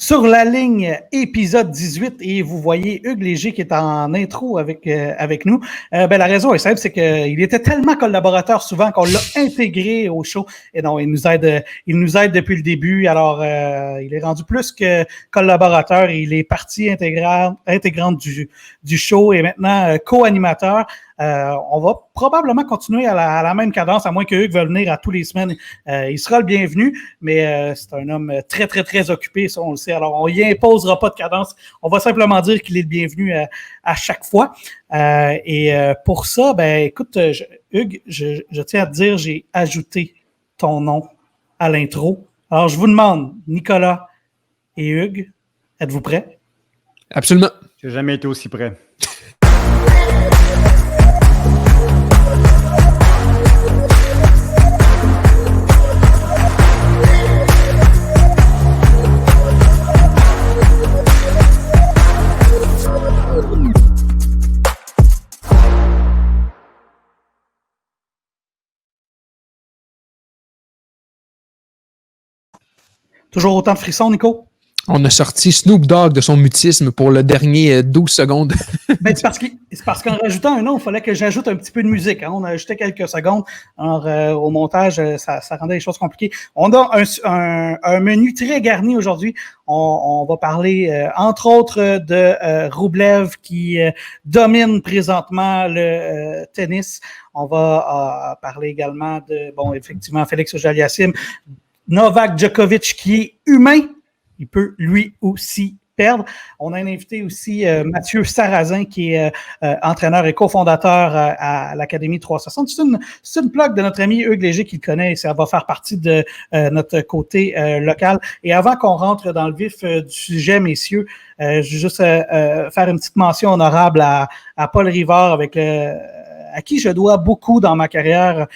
Sur la ligne, épisode 18, et vous voyez Hugues Léger qui est en intro avec nous. La raison est simple, c'est qu'il était tellement collaborateur souvent qu'on l'a intégré au show. Et non, il nous aide depuis le début. Alors, il est rendu plus que collaborateur. Il est partie intégrante du show et maintenant co-animateur. On va probablement continuer à la même cadence, à moins que Hugues veuille venir à tous les semaines. Il sera le bienvenu, mais c'est un homme très, très, très occupé, ça on le sait. Alors, on y imposera pas de cadence. On va simplement dire qu'il est le bienvenu à chaque fois. Pour ça, écoute, Hugues, je tiens à te dire, j'ai ajouté ton nom à l'intro. Alors, je vous demande, Nicolas et Hugues, êtes-vous prêts? Absolument. J'ai jamais été aussi prêt. Toujours autant de frissons, Nico? On a sorti Snoop Dogg de son mutisme pour le dernier 12 secondes. C'est parce qu'en rajoutant un nom, il fallait que j'ajoute un petit peu de musique. Hein. On a ajouté quelques secondes. Alors, au montage, ça rendait les choses compliquées. On a un menu très garni aujourd'hui. On va parler, entre autres, de Roublev qui domine présentement le tennis. On va parler également de, effectivement, Félix Auger-Aliassime, Novak Djokovic qui est humain. Il peut lui aussi perdre. On a un invité aussi, Mathieu Sarrazin, qui est entraîneur et cofondateur à l'Académie 360. C'est une plug de notre ami Hugues Léger qui le connaît et ça va faire partie de notre côté local. Et avant qu'on rentre dans le vif du sujet, messieurs, je vais juste faire une petite mention honorable à Paul Rivard à qui je dois beaucoup dans ma carrière.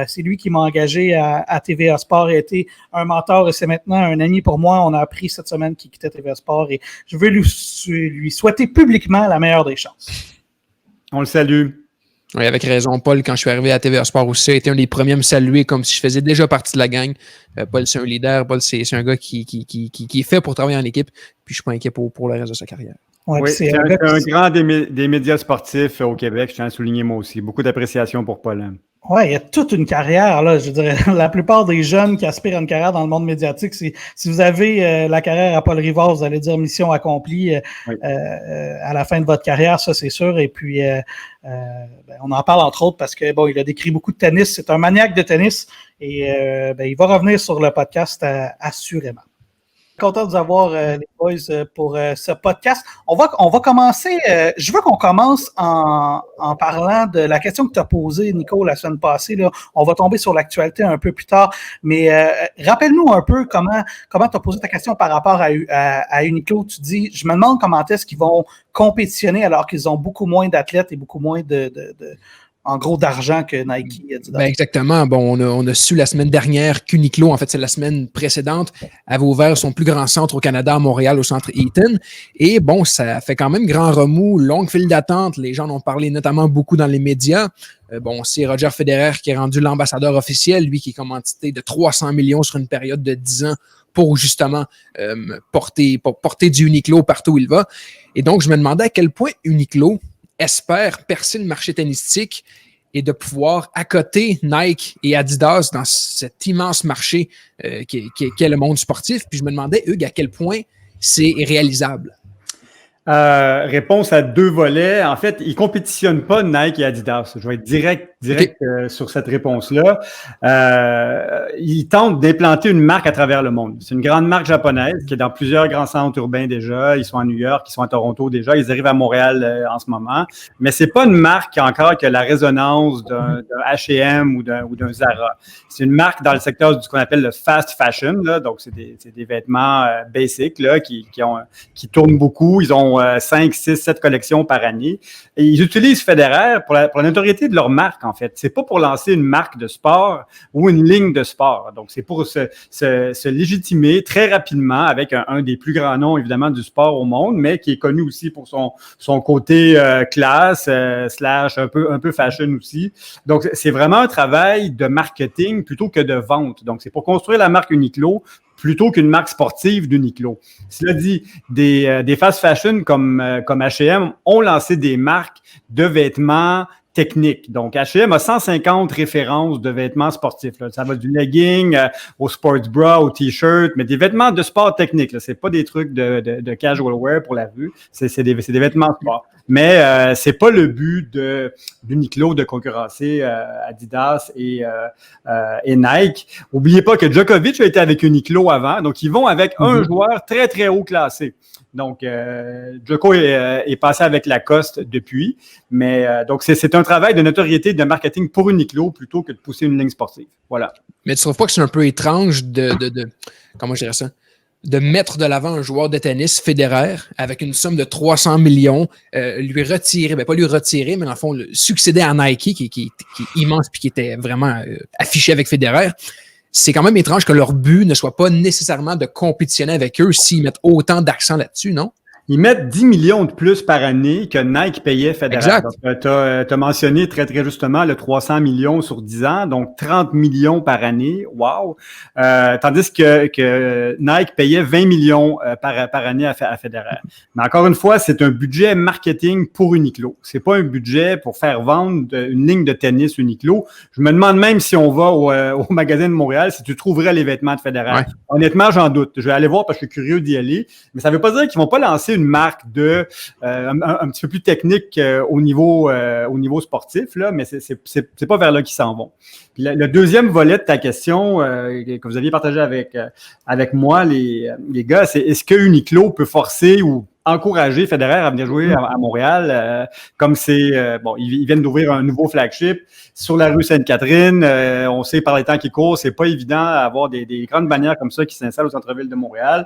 C'est lui qui m'a engagé à TVA Sport et a été un mentor et c'est maintenant un ami pour moi. On a appris cette semaine qu'il quittait TVA Sport et je veux lui souhaiter publiquement la meilleure des chances. On le salue. Oui, avec raison. Paul, quand je suis arrivé à TVA Sport aussi, a été un des premiers à me saluer comme si je faisais déjà partie de la gang. Paul, c'est un leader. Paul, c'est un gars qui est fait pour travailler en équipe. Puis je ne suis pas inquiet pour le reste de sa carrière. Ouais, oui, c'est un grand des médias sportifs au Québec, je tiens à souligner moi aussi. Beaucoup d'appréciation pour Paul. Oui, il y a toute une carrière, là. Je dirais, la plupart des jeunes qui aspirent à une carrière dans le monde médiatique, si vous avez la carrière à Paul Rivard, vous allez dire mission accomplie à la fin de votre carrière, ça c'est sûr. Et puis, on en parle entre autres parce que il a décrit beaucoup de tennis. C'est un maniaque de tennis et il va revenir sur le podcast assurément. Content de vous avoir, les boys, pour ce podcast. On va commencer. Je veux qu'on commence en parlant de la question que tu as posée, Nico, la semaine passée. Là. On va tomber sur l'actualité un peu plus tard. Mais rappelle-nous un peu comment tu as posé ta question par rapport à Uniqlo. Tu dis, je me demande comment est-ce qu'ils vont compétitionner alors qu'ils ont beaucoup moins d'athlètes et beaucoup moins en gros, d'argent que Nike. Exactement. On a su la semaine dernière qu'Uniqlo, en fait, c'est la semaine précédente, avait ouvert son plus grand centre au Canada, à Montréal, au centre Eaton. Et ça fait quand même grand remous, longue file d'attente. Les gens en ont parlé notamment beaucoup dans les médias. C'est Roger Federer qui est rendu l'ambassadeur officiel, lui qui est commandité de 300 millions sur une période de 10 ans pour justement porter du Uniqlo partout où il va. Et donc, je me demandais à quel point Uniqlo espère percer le marché tennistique et de pouvoir accoter Nike et Adidas dans cet immense marché qu'est le monde sportif. Puis je me demandais, Hugues, à quel point c'est réalisable? Réponse à 2 volets. En fait, ils compétitionnent pas Nike et Adidas. Je vais être direct sur cette réponse-là. Ils tentent d'implanter une marque à travers le monde. C'est une grande marque japonaise qui est dans plusieurs grands centres urbains déjà. Ils sont à New York, ils sont à Toronto déjà. Ils arrivent à Montréal en ce moment. Mais c'est pas une marque qui a la résonance d'un H&M ou d'un Zara. C'est une marque dans le secteur de ce qu'on appelle le fast fashion. Là. Donc, c'est des vêtements basic là, qui tournent beaucoup. Ils ont 5, 6, 7 collections par année. Et ils utilisent Federer pour la notoriété de leur marque, en fait. C'est pas pour lancer une marque de sport ou une ligne de sport. Donc, c'est pour se légitimer très rapidement avec un des plus grands noms, évidemment, du sport au monde, mais qui est connu aussi pour son côté classe, slash un peu fashion aussi. Donc, c'est vraiment un travail de marketing plutôt que de vente. Donc, c'est pour construire la marque Uniqlo plutôt qu'une marque sportive d'Uniqlo. Cela dit, des fast fashion comme H&M ont lancé des marques de vêtements techniques. Donc, H&M a 150 références de vêtements sportifs. Là. Ça va du legging au sports bra, au t-shirt, mais des vêtements de sport technique. Ce n'est pas des trucs de casual wear pour la rue. C'est des vêtements de sport. Mais c'est pas le but d'Uniqlo de concurrencer Adidas et Nike. Oubliez pas que Djokovic a été avec Uniqlo avant, donc ils vont avec un joueur très, très haut classé. Donc, Djoko est passé avec Lacoste depuis, mais donc c'est un travail de notoriété de marketing pour Uniqlo plutôt que de pousser une ligne sportive. Voilà. Mais tu trouves pas que c'est un peu étrange comment je dirais ça? De mettre de l'avant un joueur de tennis, Federer, avec une somme de 300 millions, lui retirer, pas lui retirer, mais dans le fond, succéder à Nike, qui est immense puis qui était vraiment affiché avec Federer. C'est quand même étrange que leur but ne soit pas nécessairement de compétitionner avec eux s'ils mettent autant d'accent là-dessus, non? Ils mettent 10 millions de plus par année que Nike payait Federer. Exact. Tu as mentionné très, très justement le 300 millions sur 10 ans, donc 30 millions par année. Wow! Tandis que Nike payait 20 millions par année à Federer. Mais encore une fois, c'est un budget marketing pour Uniqlo. C'est pas un budget pour faire vendre une ligne de tennis Uniqlo. Je me demande même si on va au magasin de Montréal, si tu trouverais les vêtements de Federer. Ouais. Honnêtement, j'en doute. Je vais aller voir parce que je suis curieux d'y aller. Mais ça veut pas dire qu'ils vont pas lancer une marque un petit peu plus technique au niveau sportif, là, mais c'est pas vers là qu'ils s'en vont. Puis le deuxième volet de ta question que vous aviez partagé avec moi, les gars, c'est est-ce que Uniqlo peut forcer ou encourager Federer à venir jouer à Montréal, comme ils viennent d'ouvrir un nouveau flagship sur la rue Sainte-Catherine. On sait par les temps qui courent, c'est pas évident d'avoir des grandes bannières comme ça qui s'installent au centre-ville de Montréal.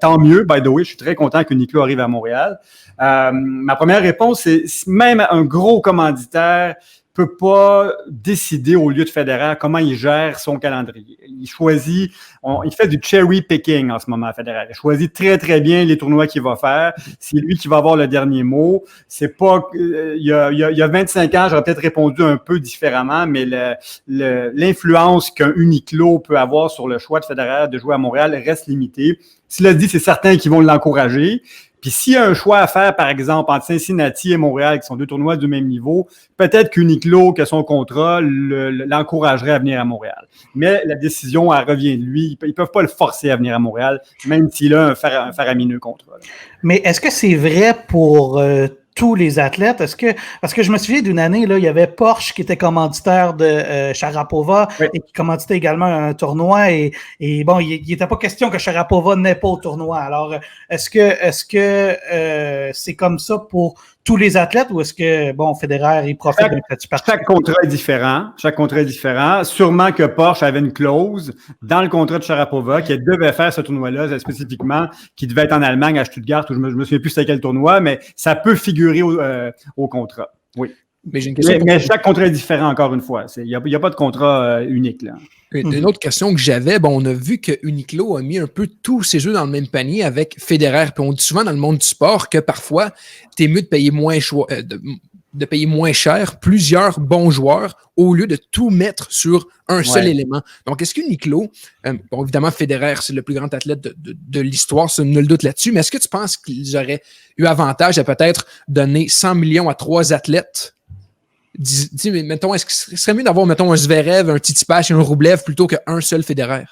Tant mieux, by the way, je suis très content que Uniqlo arrive à Montréal. Ma première réponse, c'est même un gros commanditaire peut pas décider au lieu de Federer comment il gère son calendrier. Il choisit, il fait du cherry picking en ce moment, Federer. Il choisit très, très bien les tournois qu'il va faire. C'est lui qui va avoir le dernier mot. C'est pas, il y a 25 ans, j'aurais peut-être répondu un peu différemment, mais l'influence qu'un Uniqlo peut avoir sur le choix de Federer de jouer à Montréal reste limitée. Cela dit, c'est certain qu'ils vont l'encourager. Puis s'il y a un choix à faire, par exemple, entre Cincinnati et Montréal, qui sont deux tournois du même niveau, peut-être qu'Uniqlo, que son contrat, l'encouragerait à venir à Montréal. Mais la décision, elle revient de lui. Ils peuvent pas le forcer à venir à Montréal, même s'il a un faramineux contrat. Mais est-ce que c'est vrai pour tous les athlètes? Parce que je me souviens d'une année, là, il y avait Porsche qui était commanditaire de Sharapova et qui commanditait également un tournoi et bon, il n'était pas question que Sharapova n'ait pas au tournoi. Alors, est-ce que c'est comme ça pour tous les athlètes ou est-ce que, bon, Federer, il profite d'un statut particulier? Chaque contrat est différent. Sûrement que Porsche avait une clause dans le contrat de Sharapova qui devait faire ce tournoi-là spécifiquement, qui devait être en Allemagne, à Stuttgart, où je me souviens plus c'était quel tournoi, mais ça peut figurer au contrat. Oui. Mais chaque contrat est différent, encore une fois. Il n'y a pas de contrat unique, là. Une autre question que j'avais, on a vu que Uniqlo a mis un peu tous ses œufs dans le même panier avec Federer. Puis on dit souvent dans le monde du sport que parfois, t'es mieux de payer de payer moins cher plusieurs bons joueurs au lieu de tout mettre sur un seul élément. Donc, est-ce qu'Uniqlo, évidemment, Federer, c'est le plus grand athlète de l'histoire, c'est nul doute là-dessus, mais est-ce que tu penses qu'ils auraient eu avantage à peut-être donner 100 millions à 3 athlètes? Mettons, est-ce que ce serait mieux d'avoir, mettons, un Zverev, un Tsitsipas et un Rublev plutôt qu'un seul Federer?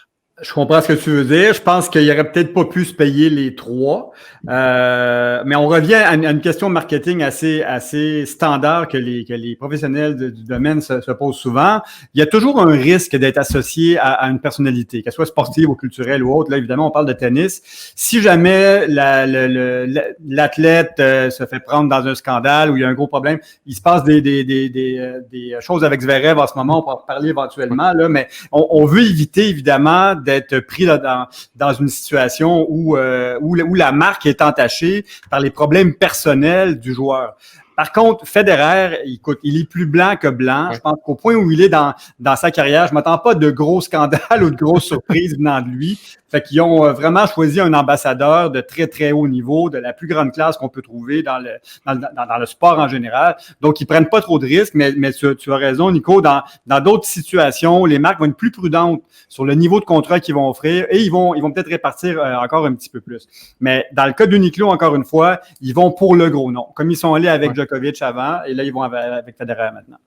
Je comprends ce que tu veux dire. Je pense qu'il aurait peut-être pas pu se payer les 3. Mais on revient à une question marketing assez standard que les professionnels du domaine se posent souvent. Il y a toujours un risque d'être associé à une personnalité, qu'elle soit sportive ou culturelle ou autre. Là, évidemment, on parle de tennis. Si jamais l'athlète se fait prendre dans un scandale ou il y a un gros problème, il se passe des choses avec Zverev en ce moment, on pourra en parler éventuellement, là, mais on veut éviter, évidemment, d'être pris là, dans une situation où la marque est entachée par les problèmes personnels du joueur. Par contre, Federer, écoute, il est plus blanc que blanc. Je pense qu'au point où il est dans sa carrière, je m'attends pas de gros scandales ou de grosses surprises venant de lui. Fait qu'ils ont vraiment choisi un ambassadeur de très, très haut niveau, de la plus grande classe qu'on peut trouver dans le sport en général. Donc, ils prennent pas trop de risques, mais tu as raison, Nico, dans d'autres situations, les marques vont être plus prudentes sur le niveau de contrat qu'ils vont offrir et ils vont peut-être répartir encore un petit peu plus. Mais dans le cas d'Uniqlo, encore une fois, ils vont pour le gros nom. Comme ils sont allés avec Djokovic avant, et là, ils vont avec Federer maintenant.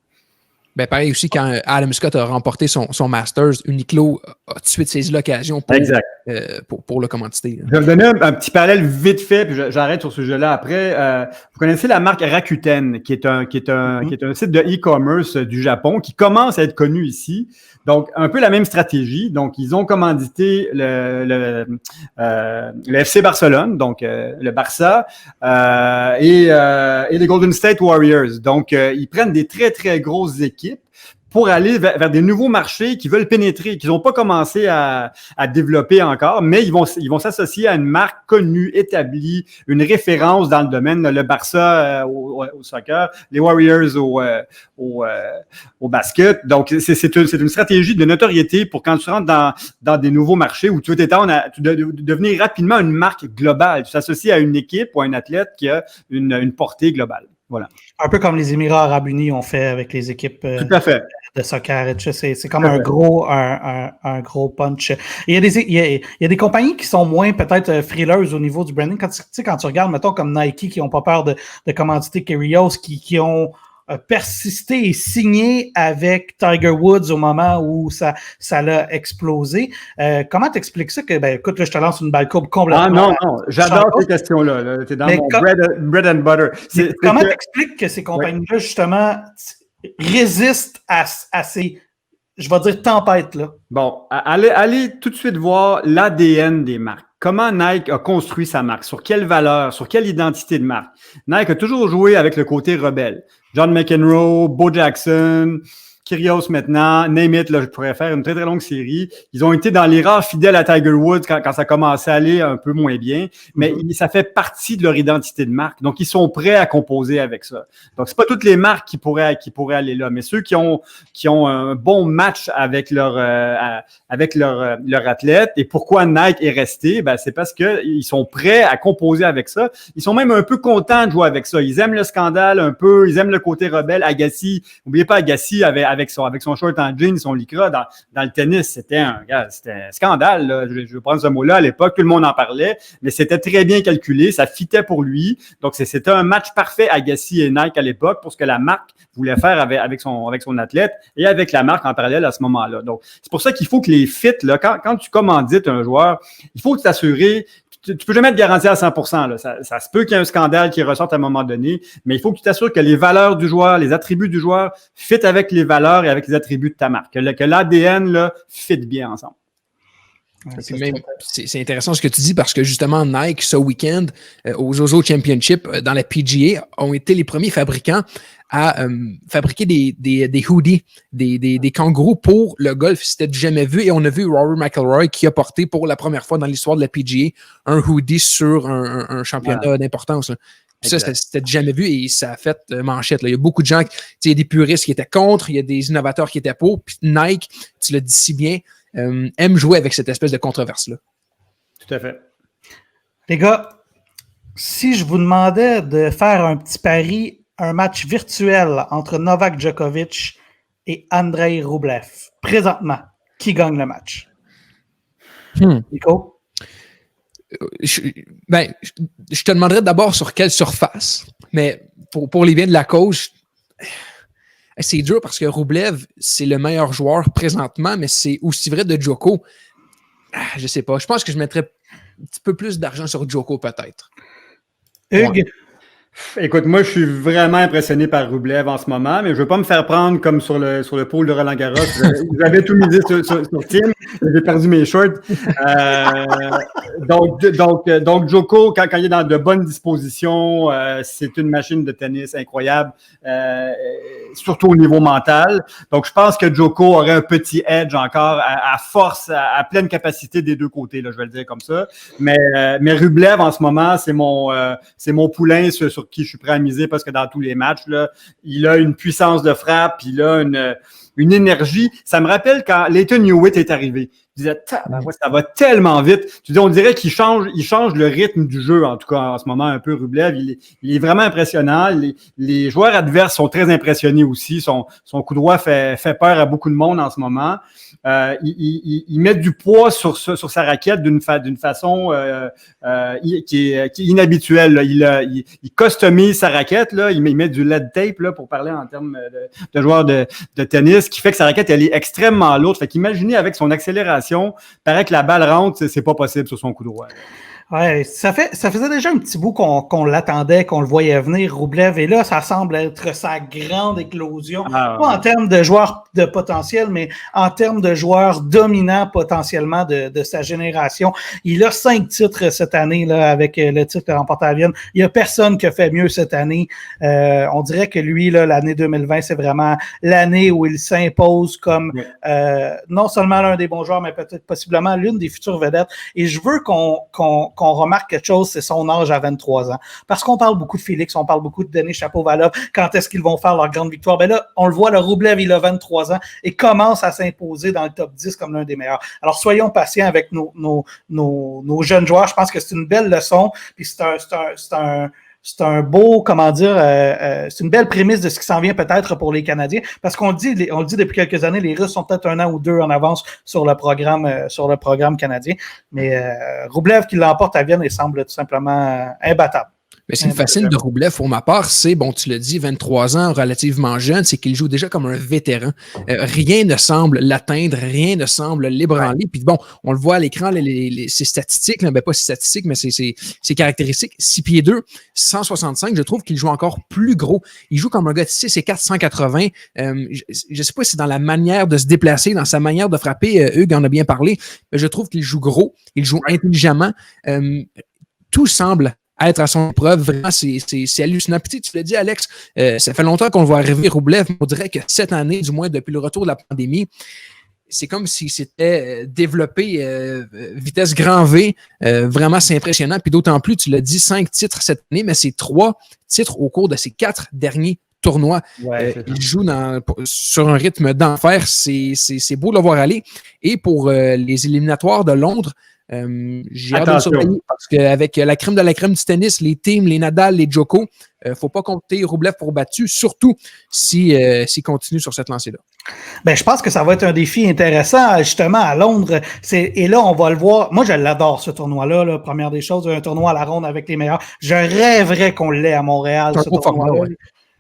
Ben, pareil aussi, quand Adam Scott a remporté son Masters, Uniqlo a tout de suite saisi l'occasion pour le commanditer. Je vais vous donner un petit parallèle vite fait, puis j'arrête sur ce sujet-là après. Vous connaissez la marque Rakuten, qui est un site de e-commerce du Japon, qui commence à être connu ici. Donc, un peu la même stratégie. Donc, ils ont commandité le FC Barcelone, donc le Barça, et les Golden State Warriors. Donc, ils prennent des très, très grosses équipes pour aller vers des nouveaux marchés qu'ils veulent pénétrer, qu'ils n'ont pas commencé à développer encore, mais ils vont s'associer à une marque connue, établie, une référence dans le domaine, le Barça au soccer, les Warriors au basket. Donc, c'est une stratégie de notoriété pour quand tu rentres dans des nouveaux marchés où tu veux devenir rapidement une marque globale. Tu t'associes à une équipe ou à un athlète qui a une portée globale. Voilà. Un peu comme les Émirats Arabes Unis ont fait avec les équipes Tout à fait. de soccer. C'est comme un gros punch. Il y a des compagnies qui sont moins peut-être frileuses au niveau du branding. Quand tu regardes, mettons, comme Nike, qui n'ont pas peur de commanditer Kyrgios, qui ont persisté et signé avec Tiger Woods au moment où ça l'a explosé. Comment t'expliques ça que, écoute, là, je te lance une balle courbe complètement. Ah non, j'adore ces questions-là. T'es dans mon bread and butter. Comment t'expliques que ces compagnies-là, justement, résistent à ces, je vais dire, tempêtes-là? Bon, allez tout de suite voir l'ADN des marques. Comment Nike a construit sa marque? Sur quelle valeur? Sur quelle identité de marque? Nike a toujours joué avec le côté rebelle. John McEnroe, Bo Jackson, Kyrgios maintenant, name it, là, je pourrais faire une très, très longue série. Ils ont été dans les rares fidèles à Tiger Woods quand ça commençait à aller un peu moins bien, mais ça fait partie de leur identité de marque. Donc, ils sont prêts à composer avec ça. Donc, c'est pas toutes les marques qui pourraient aller là, mais ceux qui ont un bon match avec leur athlète. Et pourquoi Nike est resté? C'est parce que ils sont prêts à composer avec ça. Ils sont même un peu contents de jouer avec ça. Ils aiment le scandale un peu, ils aiment le côté rebelle. Agassi, n'oubliez pas Agassi avec son short en jeans, son lycra dans le tennis, c'était un scandale. Là. Je vais prendre ce mot-là à l'époque, tout le monde en parlait, mais c'était très bien calculé, ça fitait pour lui. Donc c'était un match parfait Agassi et Nike à l'époque pour ce que la marque voulait faire avec son athlète et avec la marque en parallèle à ce moment-là. Donc c'est pour ça qu'il faut que les fits, là, quand tu commandites un joueur, il faut t'assurer. Tu peux jamais te garantir à 100%. Là. Ça se peut qu'il y ait un scandale qui ressorte à un moment donné, mais il faut que tu t'assures que les valeurs du joueur, les attributs du joueur fit avec les valeurs et avec les attributs de ta marque. Que l'ADN là, fit bien ensemble. C'est intéressant ce que tu dis parce que justement, Nike, ce week-end, aux Zozo Championship, dans la PGA, ont été les premiers fabricants à fabriquer des hoodies, des kangourous pour le golf. C'était jamais vu. Et on a vu Rory McIlroy qui a porté pour la première fois dans l'histoire de la PGA un hoodie sur un championnat d'importance. Ça, c'était jamais vu et ça a fait manchette. Là. Il y a beaucoup de gens, il y a des puristes qui étaient contre, il y a des innovateurs qui étaient pour. Puis Nike, tu l'as dit si bien, aime jouer avec cette espèce de controverse-là. Tout à fait. Les gars, si je vous demandais de faire un petit pari, un match virtuel entre Novak Djokovic et Andrei Rublev, présentement, qui gagne le match? Nico? Je te demanderais d'abord sur quelle surface, mais pour les biens de la cause, c'est dur parce que Rublev, c'est le meilleur joueur présentement, mais c'est aussi vrai de Djoko. Je sais pas. Je pense que je mettrais un petit peu plus d'argent sur Djoko, peut-être. Hugues? Ouais. Écoute, moi, je suis vraiment impressionné par Rublev en ce moment, mais je veux pas me faire prendre comme sur le pôle de Roland-Garros. J'avais tout misé sur Team, j'ai perdu mes shorts. Donc, Djoko, quand il est dans de bonnes dispositions, c'est une machine de tennis incroyable, surtout au niveau mental. Donc, je pense que Djoko aurait un petit edge encore à force, à pleine capacité des deux côtés, là, je vais le dire comme ça. Mais Rublev, en ce moment, c'est mon poulain sur qui je suis prêt à miser parce que dans tous les matchs, là, il a une puissance de frappe, il a une énergie. Ça me rappelle quand Lleyton Hewitt est arrivé. Tu disais, ça va tellement vite. Tu dis, on dirait qu'il change le rythme du jeu, en tout cas, en ce moment, un peu, Rublev. Il est vraiment impressionnant. Les joueurs adverses sont très impressionnés aussi. Son coup droit fait peur à beaucoup de monde en ce moment. Il met du poids sur sa raquette d'une façon qui est inhabituelle. Il customise sa raquette, là. Il met du lead tape, là, pour parler en termes de joueur de tennis, qui fait que sa raquette, elle est extrêmement lourde. Fait qu'imaginez avec son accélération, paraît que la balle rentre, c'est pas possible sur son coup droit. Ouais, ça faisait déjà un petit bout qu'on l'attendait, qu'on le voyait venir, Rublev, et là, ça semble être sa grande éclosion. Pas en termes de joueurs de potentiel, mais en termes de joueurs dominants potentiellement de sa génération. Il a 5 titres cette année là avec le titre remporté à Vienne. Il y a personne qui a fait mieux cette année. On dirait que lui, là, l'année 2020, c'est vraiment l'année où il s'impose comme non seulement l'un des bons joueurs, mais peut-être possiblement l'une des futures vedettes. Et je veux qu'on remarque quelque chose, c'est son âge à 23 ans. Parce qu'on parle beaucoup de Félix, on parle beaucoup de Denis Shapovalov. Quand est-ce qu'ils vont faire leur grande victoire? Ben là, on le voit, le Rublev, il a 23 ans et commence à s'imposer dans le top 10 comme l'un des meilleurs. Alors, soyons patients avec nos jeunes joueurs. Je pense que c'est une belle leçon. Puis c'est un beau, comment dire, c'est une belle prémisse de ce qui s'en vient peut-être pour les Canadiens, parce qu'on le dit depuis quelques années, les Russes sont peut-être 1 an ou 2 en avance sur le programme canadien, mais Rublev qui l'emporte à Vienne, il semble tout simplement imbattable. Mais ce qui me fascine de Rublev, pour ma part, c'est, bon, tu l'as dit, 23 ans, relativement jeune, c'est qu'il joue déjà comme un vétéran. Rien ne semble l'atteindre, rien ne semble l'ébranler. Puis bon, on le voit à l'écran, ses statistiques, là, ben pas ses statistiques, mais ses caractéristiques. 6 pieds 2, 165, je trouve qu'il joue encore plus gros. Il joue comme un gars de 6 et 4, 180. Je sais pas si c'est dans la manière de se déplacer, dans sa manière de frapper, Hugues en a bien parlé, mais je trouve qu'il joue gros, il joue intelligemment. Tout semble être à son épreuve. Vraiment, c'est hallucinant. Puis, tu l'as dit, Alex, ça fait longtemps qu'on le voit arriver, Rublev. On dirait que cette année, du moins depuis le retour de la pandémie, c'est comme s'il s'était développé vitesse grand V. Vraiment, c'est impressionnant. Puis d'autant plus, tu l'as dit, 5 titres cette année, mais c'est 3 titres au cours de ces 4 derniers tournois. Il joue sur un rythme d'enfer. C'est beau de le voir aller. Et pour les éliminatoires de Londres, j'ai hâte de surveiller parce qu'avec la crème de la crème du tennis, les Thiem, les Nadal, les Djoko, faut pas compter Rublev pour battu, surtout s'il continue sur cette lancée-là. Ben, je pense que ça va être un défi intéressant, justement, à Londres. Et là, on va le voir. Moi, je l'adore, ce tournoi-là. Là. Première des choses, un tournoi à la ronde avec les meilleurs. Je rêverais qu'on l'ait à Montréal, ce tournoi-là.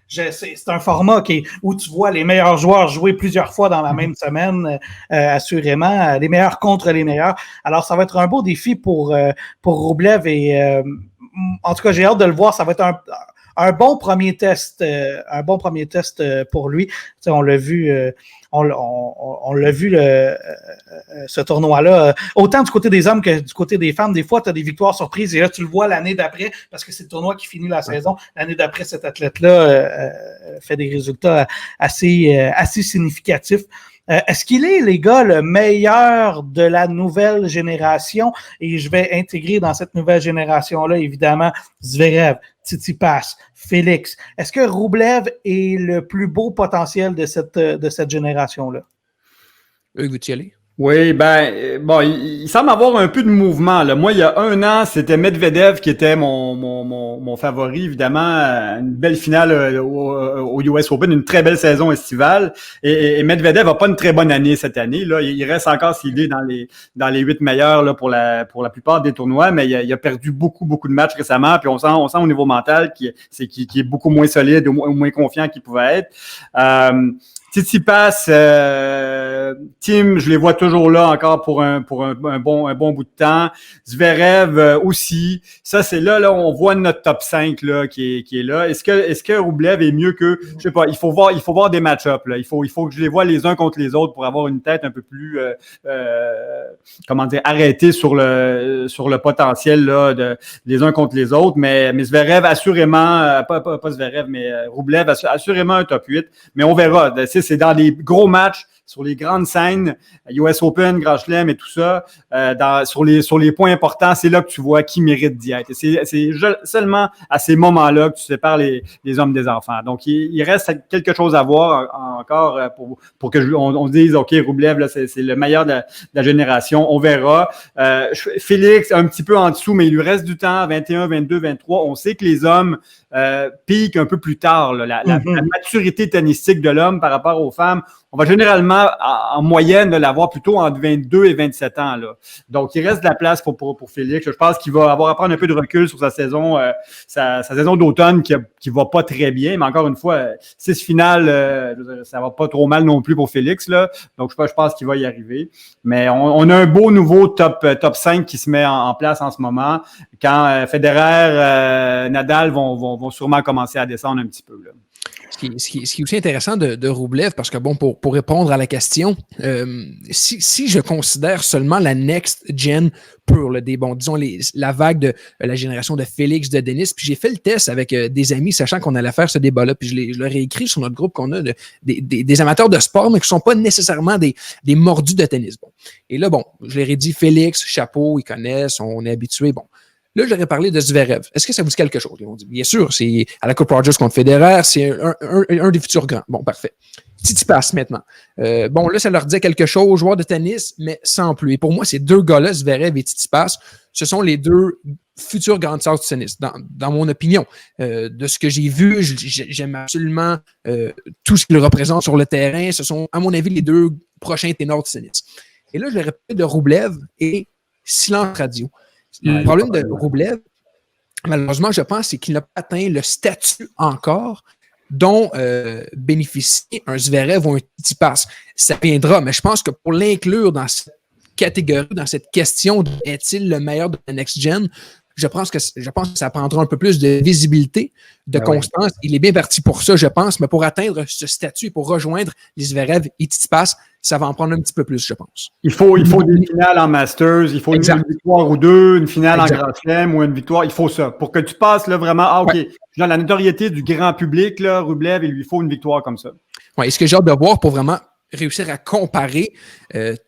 C'est un format où tu vois les meilleurs joueurs jouer plusieurs fois dans la même semaine, assurément, les meilleurs contre les meilleurs. Alors, ça va être un beau défi pour Rublev et en tout cas, j'ai hâte de le voir. Ça va être un bon premier test, pour lui. Tu sais, on l'a vu. On l'a vu ce tournoi-là. Autant du côté des hommes que du côté des femmes, des fois, tu as des victoires surprises et là, tu le vois l'année d'après, parce que c'est le tournoi qui finit la saison. L'année d'après, cet athlète-là fait des résultats assez significatifs. Est-ce qu'il est, les gars, le meilleur de la nouvelle génération? Et je vais intégrer dans cette nouvelle génération-là, évidemment, Zverev, Tsitsipas, Félix. Est-ce que Rublev est le plus beau potentiel de cette génération-là? Veux-tu y aller? Oui, bon, il semble avoir un peu de mouvement, là. Moi, il y a 1 an, c'était Medvedev qui était mon favori, évidemment. Une belle finale au US Open, une très belle saison estivale. Et Medvedev a pas une très bonne année cette année, là. Il reste encore s'il est dans les 8 meilleurs, là, pour la plupart des tournois, mais il a perdu beaucoup de matchs récemment, puis on sent au niveau mental qu'il est beaucoup moins solide, moins confiant qu'il pouvait être. Tsitsipas, Thiem, je les vois toujours là encore pour un bon bout de temps. Zverev aussi. Ça, c'est là, on voit notre top 5 là qui est là. Est-ce que Rublev est mieux que, je sais pas, il faut voir des match-ups là. Il faut que je les vois les uns contre les autres pour avoir une tête un peu plus arrêtée sur le potentiel là les uns contre les autres. Mais Zverev assurément, pas Zverev, mais Rublev assurément un top 8. Mais on verra. C'est dans des gros matchs sur les grandes scènes, US Open, Grand Chelem et tout ça, sur les points importants, c'est là que tu vois qui mérite d'y être. C'est seulement à ces moments-là que tu sépares les hommes des enfants. Donc, il reste quelque chose à voir encore pour que on dise, OK, Roublev, là, c'est le meilleur de la génération. On verra. Félix, un petit peu en dessous, mais il lui reste du temps, 21, 22, 23. On sait que les hommes piquent un peu plus tard. Là, la maturité tennistique de l'homme par rapport aux femmes, on va généralement, en moyenne, l'avoir plutôt entre 22 et 27 ans. Là. Donc, il reste de la place pour Félix. Je pense qu'il va avoir à prendre un peu de recul sur sa saison d'automne qui va pas très bien. Mais encore une fois, 6 finales, ça va pas trop mal non plus pour Félix. Là. Donc, je pense qu'il va y arriver. Mais on a un beau nouveau top 5 qui se met en place en ce moment. Quand Federer, Nadal vont sûrement commencer à descendre un petit peu. Là. Ce qui est aussi intéressant de Roublev, parce que bon, pour répondre à la question, si je considère seulement la next gen pure, disons la vague de la génération de Félix, de Denis, puis j'ai fait le test avec des amis, sachant qu'on allait faire ce débat-là, puis je leur ai écrit sur notre groupe qu'on a des amateurs de sport, mais qui ne sont pas nécessairement des mordus de tennis. Bon. Et là, je leur ai dit Félix, chapeau, ils connaissent, on est habitués, bon. Là, je leur ai parlé de Zverev. Est-ce que ça vous dit quelque chose? Ils m'ont dit, bien sûr, c'est à la Coupe Rogers contre Federer, c'est un des futurs grands. Bon, parfait. Tsitsipas maintenant. Là, ça leur disait quelque chose, joueurs de tennis, mais sans plus. Et pour moi, ces deux gars-là, Zverev et Tsitsipas, ce sont les deux futurs grandes stars du tennis, dans mon opinion. De ce que j'ai vu, j'aime absolument tout ce qu'ils représentent sur le terrain. Ce sont, à mon avis, les deux prochains ténors du tennis. Et là, je leur ai parlé de Roublev et silence radio. Le problème de Roublev, malheureusement, je pense, c'est qu'il n'a pas atteint le statut encore dont bénéficie un Zverev ou un Tsitsipas. Ça viendra, mais je pense que pour l'inclure dans cette catégorie, dans cette question de est-il le meilleur de la next gen, je pense que ça prendra un peu plus de visibilité, de constance. Oui. Il est bien parti pour ça, je pense, mais pour atteindre ce statut et pour rejoindre les Zverev et Tsitsipas, ça va en prendre un petit peu plus, je pense. Il faut des finales en Masters, il faut une victoire ou deux, une finale en Grand Chelem ou une victoire. Il faut ça. Pour que tu passes là, vraiment, OK, dans la notoriété du grand public, là, Roublev, il lui faut une victoire comme ça. Oui, et ce que j'ai hâte de voir pour vraiment réussir à comparer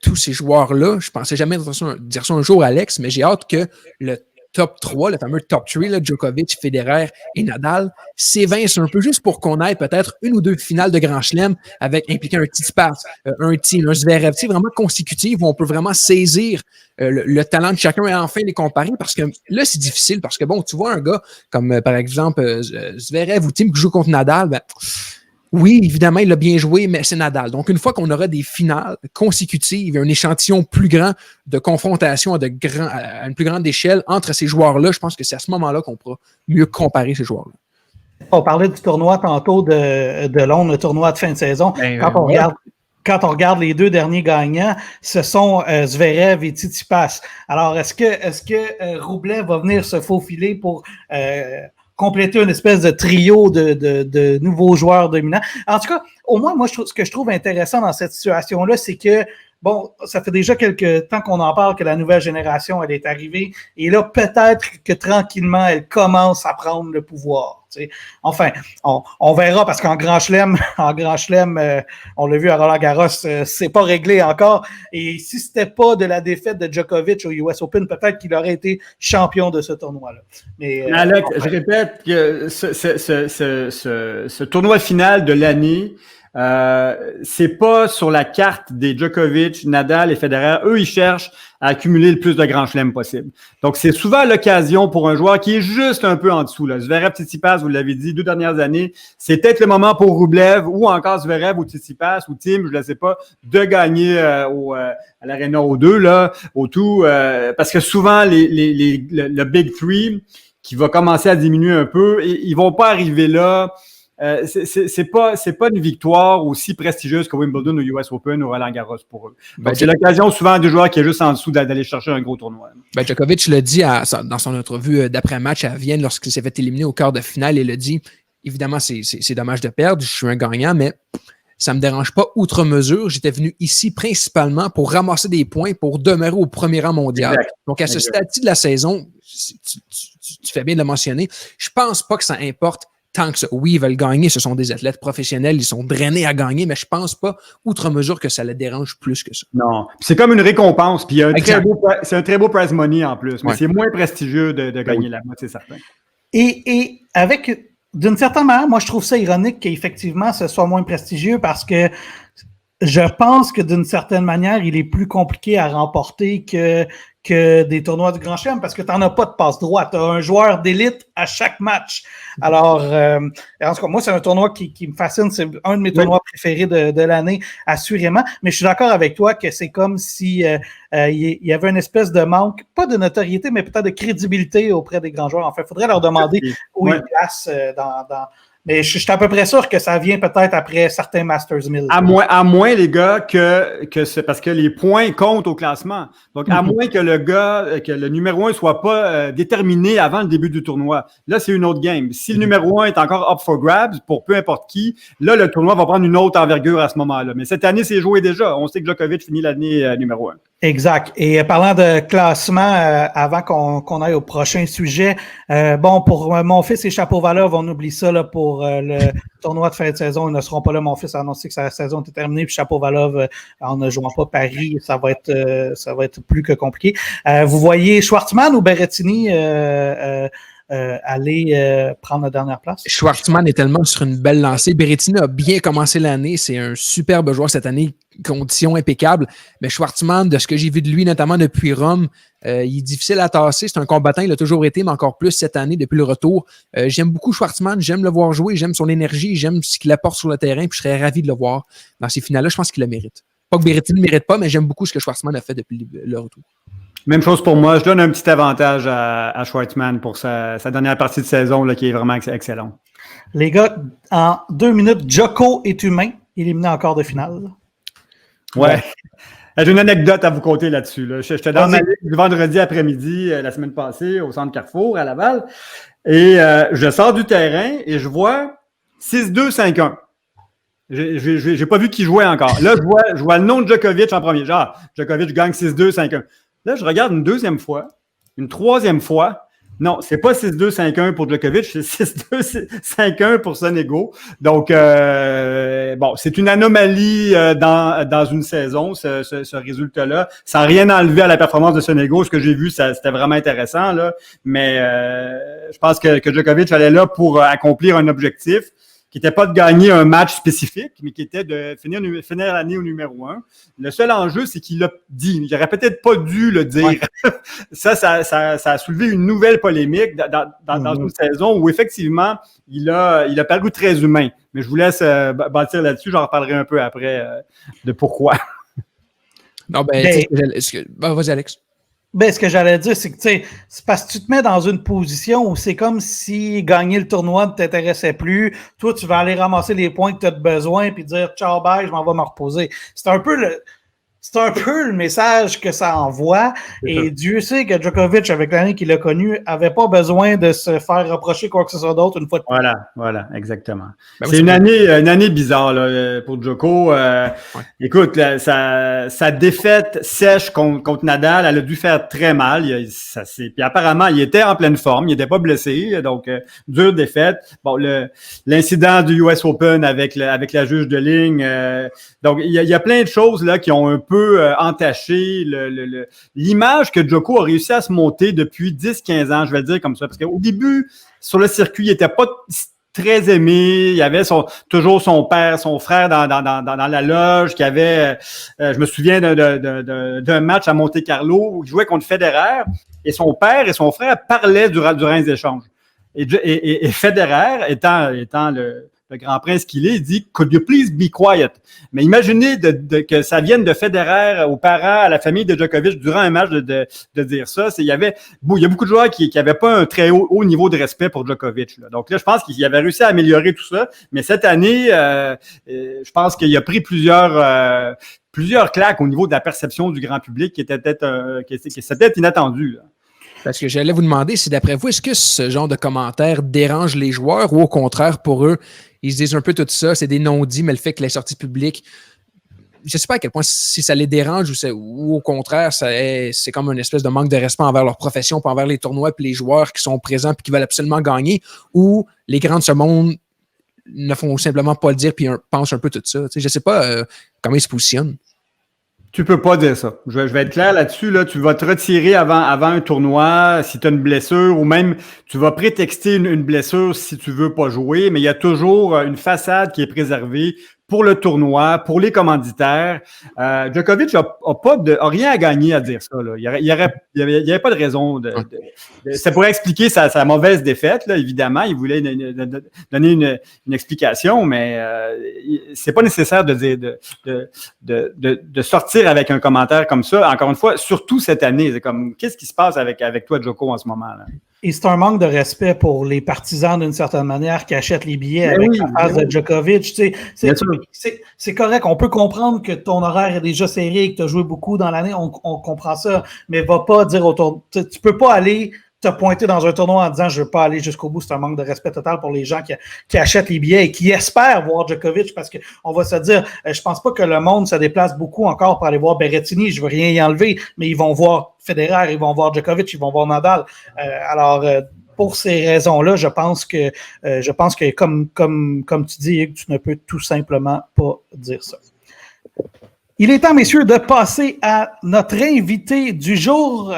tous ces joueurs-là, je pensais jamais dire ça un jour, Alex, mais j'ai hâte que le top 3, le fameux top 3, là, Djokovic, Federer et Nadal, s'évincent un peu juste pour qu'on ait peut-être une ou deux finales de Grand Chelem avec impliquant un Tsitsipas, un Thiem, un Zverev, vraiment consécutives où on peut vraiment saisir le talent de chacun et enfin les comparer parce que là, c'est difficile parce que tu vois un gars comme par exemple Zverev ou Thiem qui joue contre Nadal, oui, évidemment, il a bien joué, mais c'est Nadal. Donc, une fois qu'on aura des finales consécutives et un échantillon plus grand de confrontation à une plus grande échelle entre ces joueurs-là, je pense que c'est à ce moment-là qu'on pourra mieux comparer ces joueurs-là. On parlait du tournoi tantôt de Londres, le tournoi de fin de saison. Quand on regarde les deux derniers gagnants, ce sont Zverev et Tsitsipas. Alors, est-ce que Roublev va venir se faufiler pour compléter une espèce de trio de nouveaux joueurs dominants? En tout cas, au moins, moi, ce que je trouve intéressant dans cette situation-là, c'est que, ça fait déjà quelques temps qu'on en parle que la nouvelle génération, elle est arrivée. Et là, peut-être que tranquillement, elle commence à prendre le pouvoir. T'sais. Enfin, on verra parce qu'en Grand Chelem, on l'a vu à Roland-Garros, c'est pas réglé encore. Et si c'était pas de la défaite de Djokovic au US Open, peut-être qu'il aurait été champion de ce tournoi-là. Mais Alex, je répète que ce tournoi final de l'année, c'est pas sur la carte des Djokovic, Nadal et Federer. Eux, ils cherchent à accumuler le plus de grands chelems possible. Donc, c'est souvent l'occasion pour un joueur qui est juste un peu en dessous. Là. Zverev, Tsitsipas, vous l'avez dit, 2 dernières années, c'est peut-être le moment pour Roublev ou encore Zverev ou Tsitsipas ou Thiem, je ne sais pas, de gagner à l'Arena O2, là, au tout, parce que souvent, le Big Three qui va commencer à diminuer un peu, et ils vont pas arriver là. C'est pas une victoire aussi prestigieuse que Wimbledon ou US Open ou Roland-Garros pour eux. Donc, c'est l'occasion souvent du joueur qui est juste en dessous d'aller chercher un gros tournoi. Djokovic l'a dit dans son entrevue d'après-match à Vienne lorsqu'il s'est fait éliminer au quart de finale. Il a dit, évidemment, c'est dommage de perdre, je suis un gagnant, mais ça me dérange pas outre mesure. J'étais venu ici principalement pour ramasser des points pour demeurer au premier rang mondial. Exact. Donc, à ce stade de la saison, tu fais bien de le mentionner, je pense pas que ça importe tant que ça. Oui, ils veulent gagner, ce sont des athlètes professionnels, ils sont drainés à gagner, mais je pense pas, outre mesure, que ça les dérange plus que ça. Non, c'est comme une récompense, puis c'est un très beau prize money en plus, mais c'est moins prestigieux de gagner la moitié, c'est certain. Et avec, d'une certaine manière, moi je trouve ça ironique qu'effectivement ce soit moins prestigieux parce que je pense que d'une certaine manière, il est plus compliqué à remporter que des tournois du Grand Chelem parce que tu n'en as pas de passe-droit. Tu as un joueur d'élite à chaque match. Alors, en tout cas, moi, c'est un tournoi qui me fascine. C'est un de mes tournois préférés de l'année, assurément. Mais je suis d'accord avec toi que c'est comme si il y avait une espèce de manque, pas de notoriété, mais peut-être de crédibilité auprès des grands joueurs. En fait, il faudrait leur demander où ils placent dans mais je suis à peu près sûr que ça vient peut-être après certains Masters 1000. À moins, les gars, que c'est parce que les points comptent au classement. Donc, à moins que le numéro 1 soit pas déterminé avant le début du tournoi. Là, c'est une autre game. Si le numéro 1 est encore up for grabs pour peu importe qui, là, le tournoi va prendre une autre envergure à ce moment-là. Mais cette année, c'est joué déjà. On sait que Djokovic finit l'année numéro 1. Exact. Et parlant de classement, avant qu'on aille au prochain sujet, pour mon fils et Shapovalov, on oublie ça là, pour le tournoi de fin de saison. Ils ne seront pas là. Mon fils a annoncé que sa saison était terminée. Puis Shapovalov, en ne jouant pas Paris, ça va être plus que compliqué. Vous voyez Schwartzman ou Berrettini aller prendre la dernière place? Schwartzman est tellement sur une belle lancée. Berrettini a bien commencé l'année. C'est un superbe joueur cette année, conditions impeccables. Mais Schwartzman, de ce que j'ai vu de lui, notamment depuis Rome, il est difficile à tasser. C'est un combattant, il a toujours été, mais encore plus cette année depuis le retour. J'aime beaucoup Schwartzman, j'aime le voir jouer, j'aime son énergie, j'aime ce qu'il apporte sur le terrain, puis je serais ravi de le voir dans ces finales-là. Je pense qu'il le mérite. Pas que Berrettini ne le mérite pas, mais j'aime beaucoup ce que Schwartzman a fait depuis le retour. Même chose pour moi. Je donne un petit avantage à Schwartzman pour sa dernière partie de saison là, qui est vraiment excellente. Les gars, en 2 minutes, Djoko est humain, éliminé en quart de finale. Ouais. J'ai une anecdote à vous conter là-dessus. Là. J'étais dans ma ligue le vendredi après-midi, la semaine passée, au centre Carrefour, à Laval. Et je sors du terrain et je vois 6-2, 5-1. J'ai pas vu qui jouait encore. Là, je vois le nom de Djokovic en premier. Genre, Djokovic gagne 6-2, 5-1. Là, je regarde une deuxième fois, une troisième fois. Non, c'est pas 6-2, 5-1 pour Djokovic, c'est 6-2, 5-1 pour Sonego. Donc, c'est une anomalie dans une saison, ce résultat-là, sans rien enlever à la performance de Sonego. Ce que j'ai vu, c'était vraiment intéressant, là. Mais je pense que Djokovic allait là pour accomplir un objectif qui n'était pas de gagner un match spécifique, mais qui était de finir l'année au numéro 1. Le seul enjeu, c'est qu'il l'a dit. Il n'aurait peut-être pas dû le dire. Ouais. Ça a soulevé une nouvelle polémique dans une saison où, effectivement, il a paru très humain. Mais je vous laisse bâtir là-dessus. J'en reparlerai un peu après de pourquoi. Non, vas-y, Alex. Ben, ce que j'allais dire, c'est que c'est parce que tu te mets dans une position où c'est comme si gagner le tournoi ne t'intéressait plus. Toi, tu vas aller ramasser les points que tu as besoin puis dire ciao, bye, je m'en vais me reposer. C'est un peu le message que ça envoie. Et Dieu sait que Djokovic, avec l'année qu'il a connue, n'avait pas besoin de se faire reprocher quoi que ce soit d'autre une fois de plus. Voilà, exactement. C'est une année bizarre là, pour Djoko. Écoute, sa défaite sèche contre Nadal, elle a dû faire très mal. Puis apparemment, il était en pleine forme, il n'était pas blessé, donc dure défaite. Bon, l'incident du US Open avec la juge de ligne. Donc, il y a plein de choses là qui ont un peu entaché l'image que Djoko a réussi à se monter depuis 10-15 ans, je vais le dire comme ça. Parce qu'au début, sur le circuit, il n'était pas très aimé. Il y avait toujours son père, son frère dans la loge qui avait, je me souviens d'un match à Monte-Carlo où il jouait contre Federer et son père et son frère parlaient durant les échanges. Et Federer, étant le grand prince qu'il est, il dit « Could you please be quiet? » Mais imaginez que ça vienne de Federer aux parents, à la famille de Djokovic durant un match de dire ça. Il y a beaucoup de joueurs qui n'avaient pas un très haut niveau de respect pour Djokovic. Là. Donc là, je pense qu'il avait réussi à améliorer tout ça. Mais cette année, je pense qu'il a pris plusieurs claques au niveau de la perception du grand public qui était peut-être inattendu. Là. Parce que j'allais vous demander, si d'après vous, est-ce que ce genre de commentaires dérange les joueurs ou au contraire, pour eux, ils se disent un peu tout ça, c'est des non-dits, mais le fait que les sorties publiques, je sais pas à quel point si ça les dérange ou au contraire, c'est comme une espèce de manque de respect envers leur profession, puis envers les tournois, puis les joueurs qui sont présents, puis qui veulent absolument gagner, ou les grands de ce monde ne font simplement pas le dire, puis pensent un peu tout ça. Je sais pas comment ils se positionnent. Tu peux pas dire ça. Je vais être clair là-dessus. Là, tu vas te retirer avant un tournoi si tu as une blessure, ou même tu vas prétexter une blessure si tu veux pas jouer, mais il y a toujours une façade qui est préservée pour le tournoi, pour les commanditaires. Djokovic a rien à gagner à dire ça. Là. Il y avait pas de raison. Ça pourrait expliquer sa mauvaise défaite, là, évidemment. Il voulait donner une explication, mais c'est pas nécessaire de sortir avec un commentaire comme ça. Encore une fois, surtout cette année. C'est comme, qu'est-ce qui se passe avec toi, Djoko, en ce moment là? Et c'est un manque de respect pour les partisans, d'une certaine manière, qui achètent les billets avec la face de Djokovic. Tu sais, c'est correct. On peut comprendre que ton horaire est déjà serré et que tu as joué beaucoup dans l'année. On comprend ça. Mais va pas dire autour. Tu peux pas aller te pointer dans un tournoi en disant « je veux pas aller jusqu'au bout ». C'est un manque de respect total pour les gens qui achètent les billets et qui espèrent voir Djokovic, parce qu'on va se dire je pense pas que le monde se déplace beaucoup encore pour aller voir Berrettini, je veux rien y enlever, mais ils vont voir Federer, ils vont voir Djokovic, ils vont voir Nadal. Pour ces raisons-là, je pense que comme tu dis, tu ne peux tout simplement pas dire ça. Il est temps, messieurs, de passer à notre invité du jour,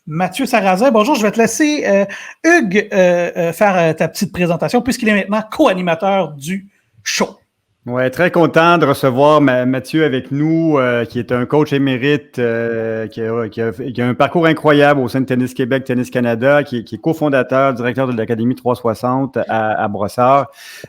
Mathieu Sarrazin. Bonjour, je vais te laisser, Hugues, faire ta petite présentation puisqu'il est maintenant co-animateur du show. Ouais, très content de recevoir Mathieu avec nous, qui est un coach émérite, qui a un parcours incroyable au sein de Tennis Québec, Tennis Canada, qui est cofondateur, directeur de l'Académie 360 à Brossard.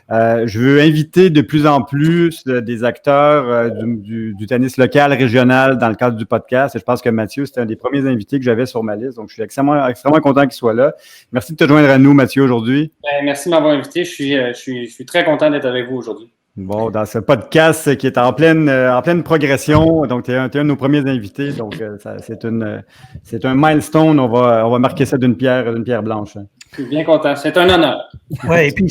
Je veux inviter de plus en plus des acteurs du tennis local, régional, dans le cadre du podcast. Et je pense que Mathieu, c'était un des premiers invités que j'avais sur ma liste. Donc, je suis extrêmement content qu'il soit là. Merci de te joindre à nous, Mathieu, aujourd'hui. Merci de m'avoir invité. Je suis très content d'être avec vous aujourd'hui. Bon, dans ce podcast qui est en pleine progression, donc tu es un de nos premiers invités, donc c'est un milestone. On va marquer ça d'une pierre blanche. Je suis bien content, c'est un honneur. Ouais, et puis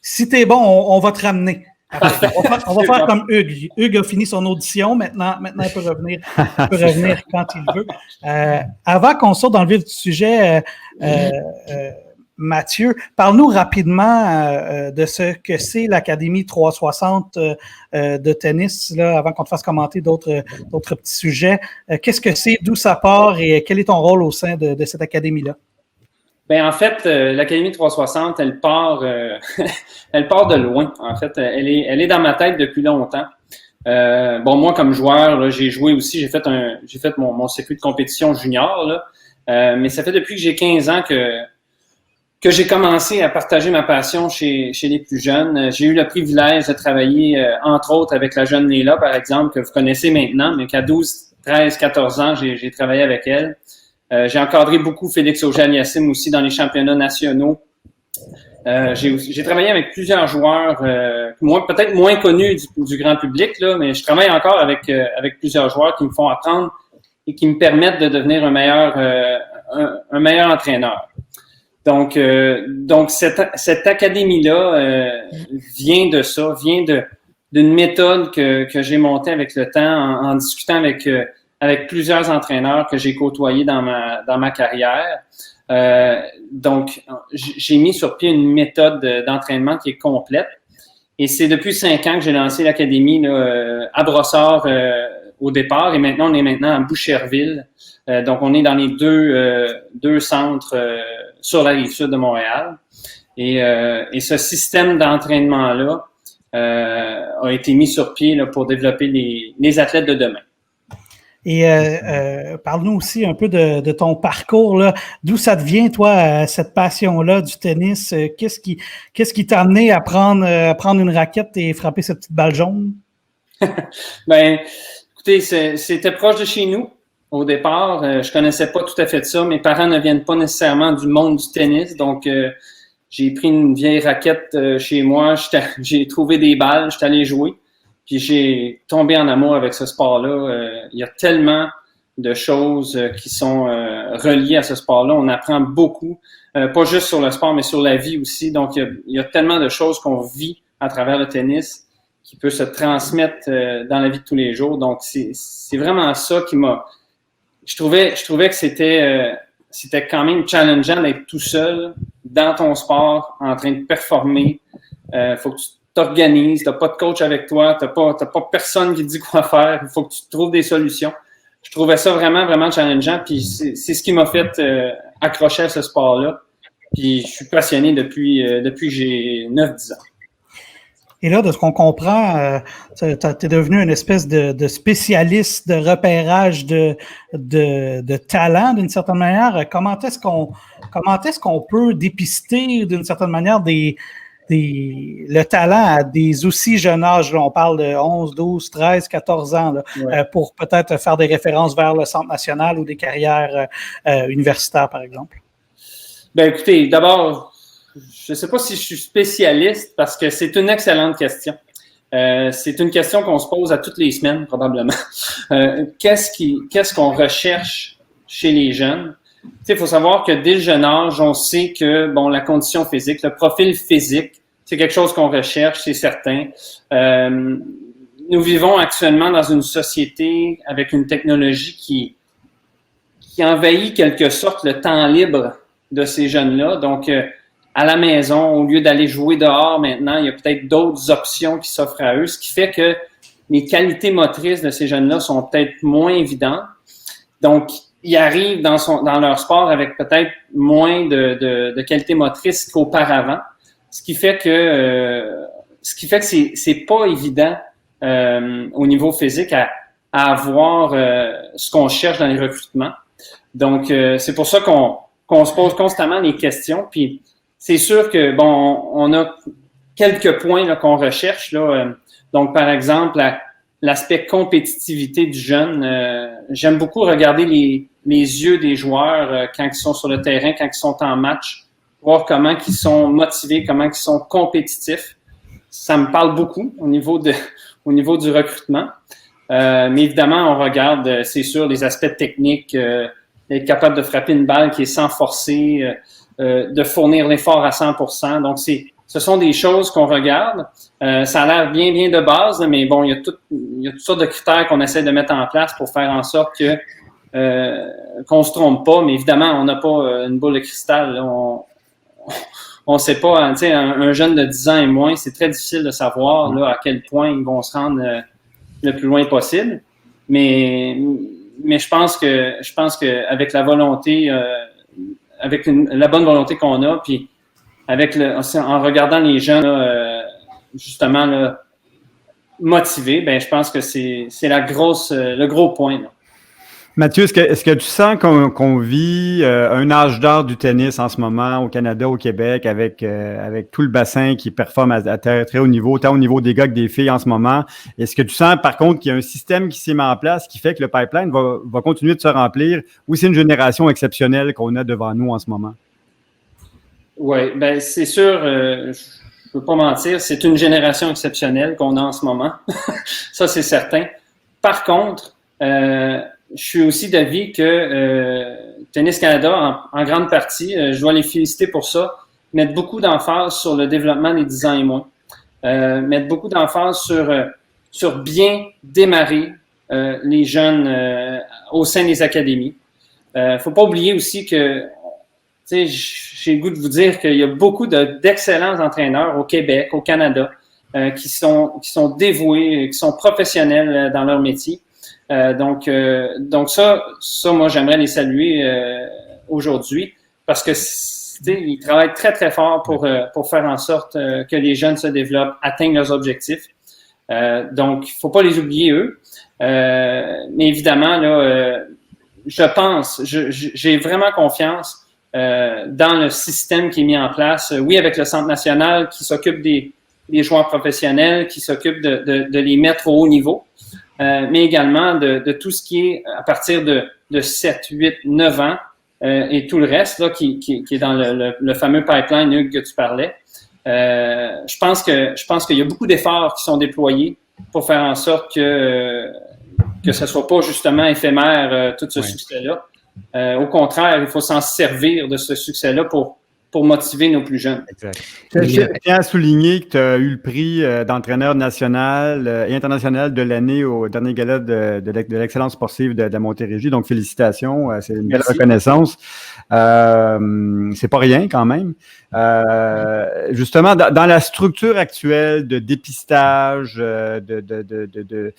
si t'es bon, on va te ramener. On va faire comme Hugues. Hugues a fini son audition, maintenant il peut revenir quand il veut. Avant qu'on sorte dans le vif du sujet, Mathieu, parle-nous rapidement de ce que c'est l'Académie 360 de tennis, là, avant qu'on te fasse commenter d'autres petits sujets. Qu'est-ce que c'est, d'où ça part et quel est ton rôle au sein de cette académie-là? En fait, l'Académie 360, elle part de loin. En fait, elle est dans ma tête depuis longtemps. Moi, comme joueur, là, j'ai joué aussi, j'ai fait mon circuit de compétition junior, là, mais ça fait depuis que j'ai 15 ans que j'ai commencé à partager ma passion chez les plus jeunes. J'ai eu le privilège de travailler, entre autres, avec la jeune Leila, par exemple, que vous connaissez maintenant, mais qu'à 12, 13, 14 ans, j'ai travaillé avec elle. J'ai encadré beaucoup Félix Auger-Aliassime aussi dans les championnats nationaux. J'ai travaillé avec plusieurs joueurs, peut-être moins connus du grand public, là, mais je travaille encore avec plusieurs joueurs qui me font apprendre et qui me permettent de devenir un meilleur entraîneur. Donc cette académie-là vient de ça, vient d'une méthode que j'ai montée avec le temps en discutant avec plusieurs entraîneurs que j'ai côtoyés dans ma carrière. Donc, j'ai mis sur pied une méthode d'entraînement qui est complète. Et c'est depuis 5 ans que j'ai lancé l'académie à Brossard au départ. Et maintenant, on est à Boucherville. Donc, on est dans les deux centres sur la Rive-Sud de Montréal. Et ce système d'entraînement-là a été mis sur pied là, pour développer les athlètes de demain. Et parle-nous aussi un peu de ton parcours, là. D'où ça te vient, toi, cette passion-là du tennis? Qu'est-ce qui t'a amené à prendre une raquette et frapper cette petite balle jaune? Écoutez, c'était proche de chez nous. Au départ, je connaissais pas tout à fait ça. Mes parents ne viennent pas nécessairement du monde du tennis, donc j'ai pris une vieille raquette chez moi. J'ai trouvé des balles, j'étais allé jouer. Puis j'ai tombé en amour avec ce sport-là. Il y a tellement de choses qui sont reliées à ce sport-là. On apprend beaucoup, pas juste sur le sport, mais sur la vie aussi. Donc, il y a tellement de choses qu'on vit à travers le tennis peut se transmettre dans la vie de tous les jours. Donc, c'est vraiment ça qui m'a... Je trouvais que c'était quand même challengeant d'être tout seul dans ton sport, en train de performer. Faut que tu t'organises, t'as pas de coach avec toi, t'as pas personne qui te dit quoi faire. Il faut que tu trouves des solutions. Je trouvais ça vraiment, vraiment challengeant. Puis c'est ce qui m'a fait accrocher à ce sport-là. Puis je suis passionné depuis que j'ai 9-10 ans. Et là, de ce qu'on comprend, tu es devenu une espèce de spécialiste de repérage de talent d'une certaine manière. Comment est-ce qu'on peut dépister d'une certaine manière le talent à des aussi jeunes âges? Là, on parle de 11, 12, 13, 14 ans, là, ouais. Pour peut-être faire des références vers le Centre national ou des carrières universitaires, par exemple. Ben écoutez, d'abord, je ne sais pas si je suis spécialiste parce que c'est une excellente question. C'est une question qu'on se pose à toutes les semaines, probablement. Qu'est-ce qu'on recherche chez les jeunes? Tu sais, il faut savoir que dès le jeune âge, on sait que, bon, la condition physique, le profil physique, c'est quelque chose qu'on recherche, c'est certain. Nous vivons actuellement dans une société avec une technologie qui envahit quelque sorte le temps libre de ces jeunes-là. Donc, à la maison, au lieu d'aller jouer dehors maintenant, il y a peut-être d'autres options qui s'offrent à eux, ce qui fait que les qualités motrices de ces jeunes-là sont peut-être moins évidentes. Donc, ils arrivent dans leur sport avec peut-être moins de qualités motrices qu'auparavant, ce qui fait que c'est pas évident au niveau physique à avoir ce qu'on cherche dans les recrutements. Donc, c'est pour ça qu'on se pose constamment les questions. Puis, c'est sûr que, bon, on a quelques points là, qu'on recherche. Là. Donc, par exemple, l'aspect compétitivité du jeune. J'aime beaucoup regarder les yeux des joueurs quand ils sont sur le terrain, quand ils sont en match, voir comment ils sont motivés, comment ils sont compétitifs. Ça me parle beaucoup au niveau du recrutement. Mais évidemment, on regarde, c'est sûr, les aspects techniques, être capable de frapper une balle qui est sans forcer, de fournir l'effort à 100%. Donc, ce sont des choses qu'on regarde. Ça a l'air bien de base, mais bon, il y a toutes sortes de critères qu'on essaie de mettre en place pour faire en sorte que qu'on se trompe pas. Mais évidemment, on n'a pas une boule de cristal. Là. On sait pas, tu sais, un jeune de 10 ans et moins, c'est très difficile de savoir là, à quel point ils vont se rendre le plus loin possible. Mais je pense que avec la volonté, avec la bonne volonté qu'on a, puis en regardant les jeunes là, justement là, motivés, ben je pense que c'est le gros point. Là. Mathieu, est-ce que tu sens qu'on vit un âge d'or du tennis en ce moment au Canada, au Québec, avec tout le bassin qui performe à très haut niveau, tant au niveau des gars que des filles en ce moment? Est-ce que tu sens, par contre, qu'il y a un système qui s'est mis en place qui fait que le pipeline va continuer de se remplir, ou c'est une génération exceptionnelle qu'on a devant nous en ce moment? Oui, ben c'est sûr, je ne peux pas mentir, c'est une génération exceptionnelle qu'on a en ce moment. Ça, c'est certain. Par contre, je suis aussi d'avis que Tennis Canada, en grande partie, je dois les féliciter pour ça, mettre beaucoup d'emphase sur le développement des 10 ans et moins. Mettre beaucoup d'emphase sur bien démarrer les jeunes au sein des académies. Faut pas oublier aussi que, tu sais, j'ai le goût de vous dire qu'il y a beaucoup d'excellents entraîneurs au Québec, au Canada, qui sont dévoués, qui sont professionnels dans leur métier. Donc ça, moi, j'aimerais les saluer aujourd'hui parce que ils travaillent très, très fort pour faire en sorte que les jeunes se développent, atteignent leurs objectifs. Donc, il faut pas les oublier, eux. Mais évidemment, là, j'ai vraiment confiance dans le système qui est mis en place. Oui, avec le Centre national qui s'occupe des joueurs professionnels, qui s'occupe de les mettre au haut niveau. Mais également de tout ce qui est à partir de 7, 8, 9 ans et tout le reste là, qui est dans le fameux pipeline Hugues, que tu parlais. Je pense qu'il y a beaucoup d'efforts qui sont déployés pour faire en sorte que ce soit pas justement éphémère tout ce succès-là. Au contraire, il faut s'en servir de ce succès-là pour pour motiver nos plus jeunes. Exact. Je tiens à souligner que tu as eu le prix d'entraîneur national et international de l'année au dernier gala de l'excellence sportive de la Montérégie. Donc, félicitations. C'est une belle reconnaissance. C'est pas rien quand même. Justement, dans la structure actuelle de dépistage, de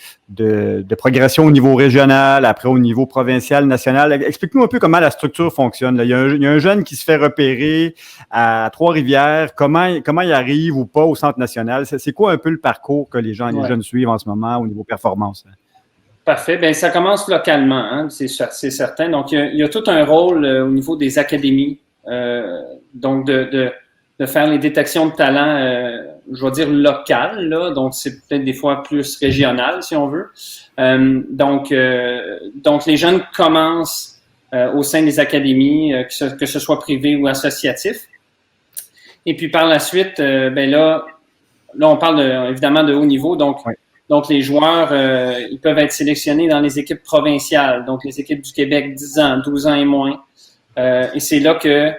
progression au niveau régional, après au niveau provincial, national, explique-nous un peu comment la structure fonctionne. Là. Il y a un jeune qui se fait repérer à Trois-Rivières. Comment il arrive ou pas au Centre national? C'est quoi un peu le parcours que les jeunes suivent en ce moment au niveau performance? Là? Parfait. Bien, ça commence localement, hein, c'est certain. Donc, il y a tout un rôle au niveau des académies. Donc, de faire les détections de talent, je vais dire locales, là. Donc, c'est peut-être des fois plus régional, si on veut. Donc, les jeunes commencent au sein des académies, que ce soit privé ou associatif. Et puis, par la suite, là, on parle évidemment de haut niveau. Donc, oui. Donc, les joueurs, ils peuvent être sélectionnés dans les équipes provinciales, donc les équipes du Québec 10 ans, 12 ans et moins. Et c'est là que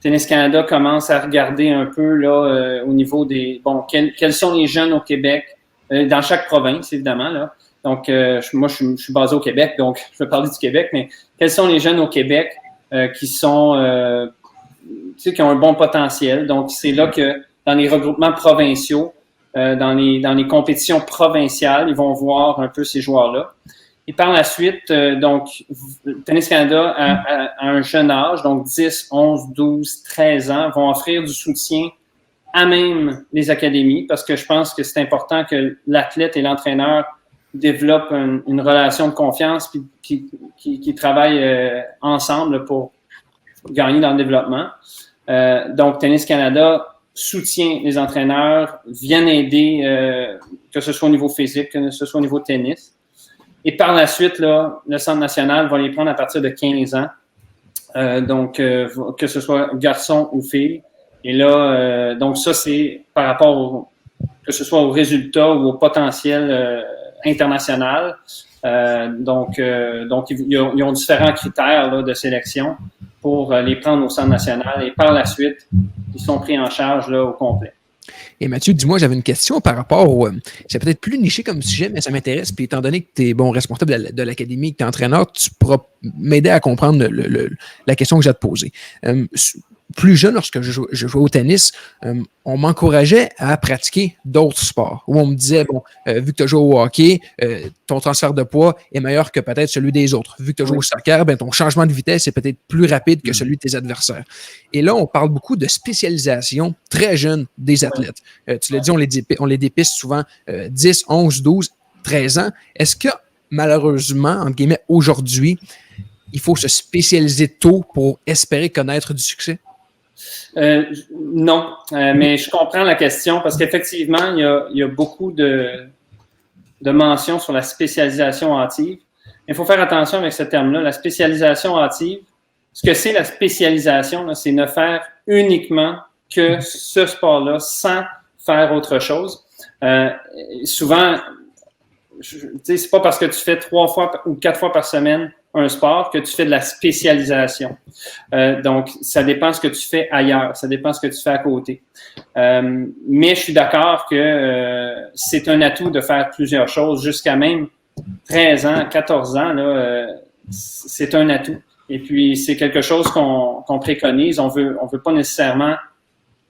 Tennis Canada commence à regarder un peu là au niveau des quels sont les jeunes au Québec, dans chaque province, évidemment. Là. Donc, moi, je suis basé au Québec, donc je vais parler du Québec, mais quels sont les jeunes au Québec qui sont qui ont un bon potentiel. Donc, c'est là que dans les regroupements provinciaux, dans les compétitions provinciales, ils vont voir un peu ces joueurs-là. Et par la suite, donc, Tennis Canada, à un jeune âge, donc 10, 11, 12, 13 ans, vont offrir du soutien à même les académies, parce que je pense que c'est important que l'athlète et l'entraîneur développent une relation de confiance puis qui travaillent ensemble pour gagner dans le développement. Donc, Tennis Canada soutient les entraîneurs, viennent aider, que ce soit au niveau physique, que ce soit au niveau tennis. Et par la suite, là, le Centre national va les prendre à partir de 15 ans. Donc, que ce soit garçon ou fille. Et là, donc ça, c'est par rapport que ce soit au résultat ou au potentiel international. Donc, ils ont différents critères là, de sélection pour les prendre au Centre national. Et par la suite, ils sont pris en charge là, au complet. Et Mathieu, dis-moi, j'avais une question par rapport au... c'est peut-être plus niché comme sujet, mais ça m'intéresse. Puis étant donné que tu es responsable de l'académie, que tu es entraîneur, tu pourras m'aider à comprendre la question que j'ai à te poser. Plus jeune, lorsque je jouais au tennis, on m'encourageait à pratiquer d'autres sports. Où on me disait, vu que tu as joué au hockey, ton transfert de poids est meilleur que peut-être celui des autres. Vu que tu as joué au soccer, ton changement de vitesse est peut-être plus rapide que celui de tes adversaires. Et là, on parle beaucoup de spécialisation très jeune des athlètes. Tu l'as dit, on les dépiste souvent 10, 11, 12, 13 ans. Est-ce que, malheureusement, entre guillemets, aujourd'hui, il faut se spécialiser tôt pour espérer connaître du succès? Non, mais je comprends la question parce qu'effectivement, il y a beaucoup de mentions sur la spécialisation hâtive. Il faut faire attention avec ce terme-là. La spécialisation hâtive, ce que c'est la spécialisation, là, c'est ne faire uniquement que ce sport-là sans faire autre chose. Souvent, c'est pas parce que tu fais 3 fois ou 4 fois par semaine un sport que tu fais de la spécialisation. Donc, ça dépend ce que tu fais ailleurs, ça dépend ce que tu fais à côté. Mais je suis d'accord que c'est un atout de faire plusieurs choses jusqu'à même 13 ans, 14 ans, là, c'est un atout. Et puis, c'est quelque chose qu'on préconise. On veut pas nécessairement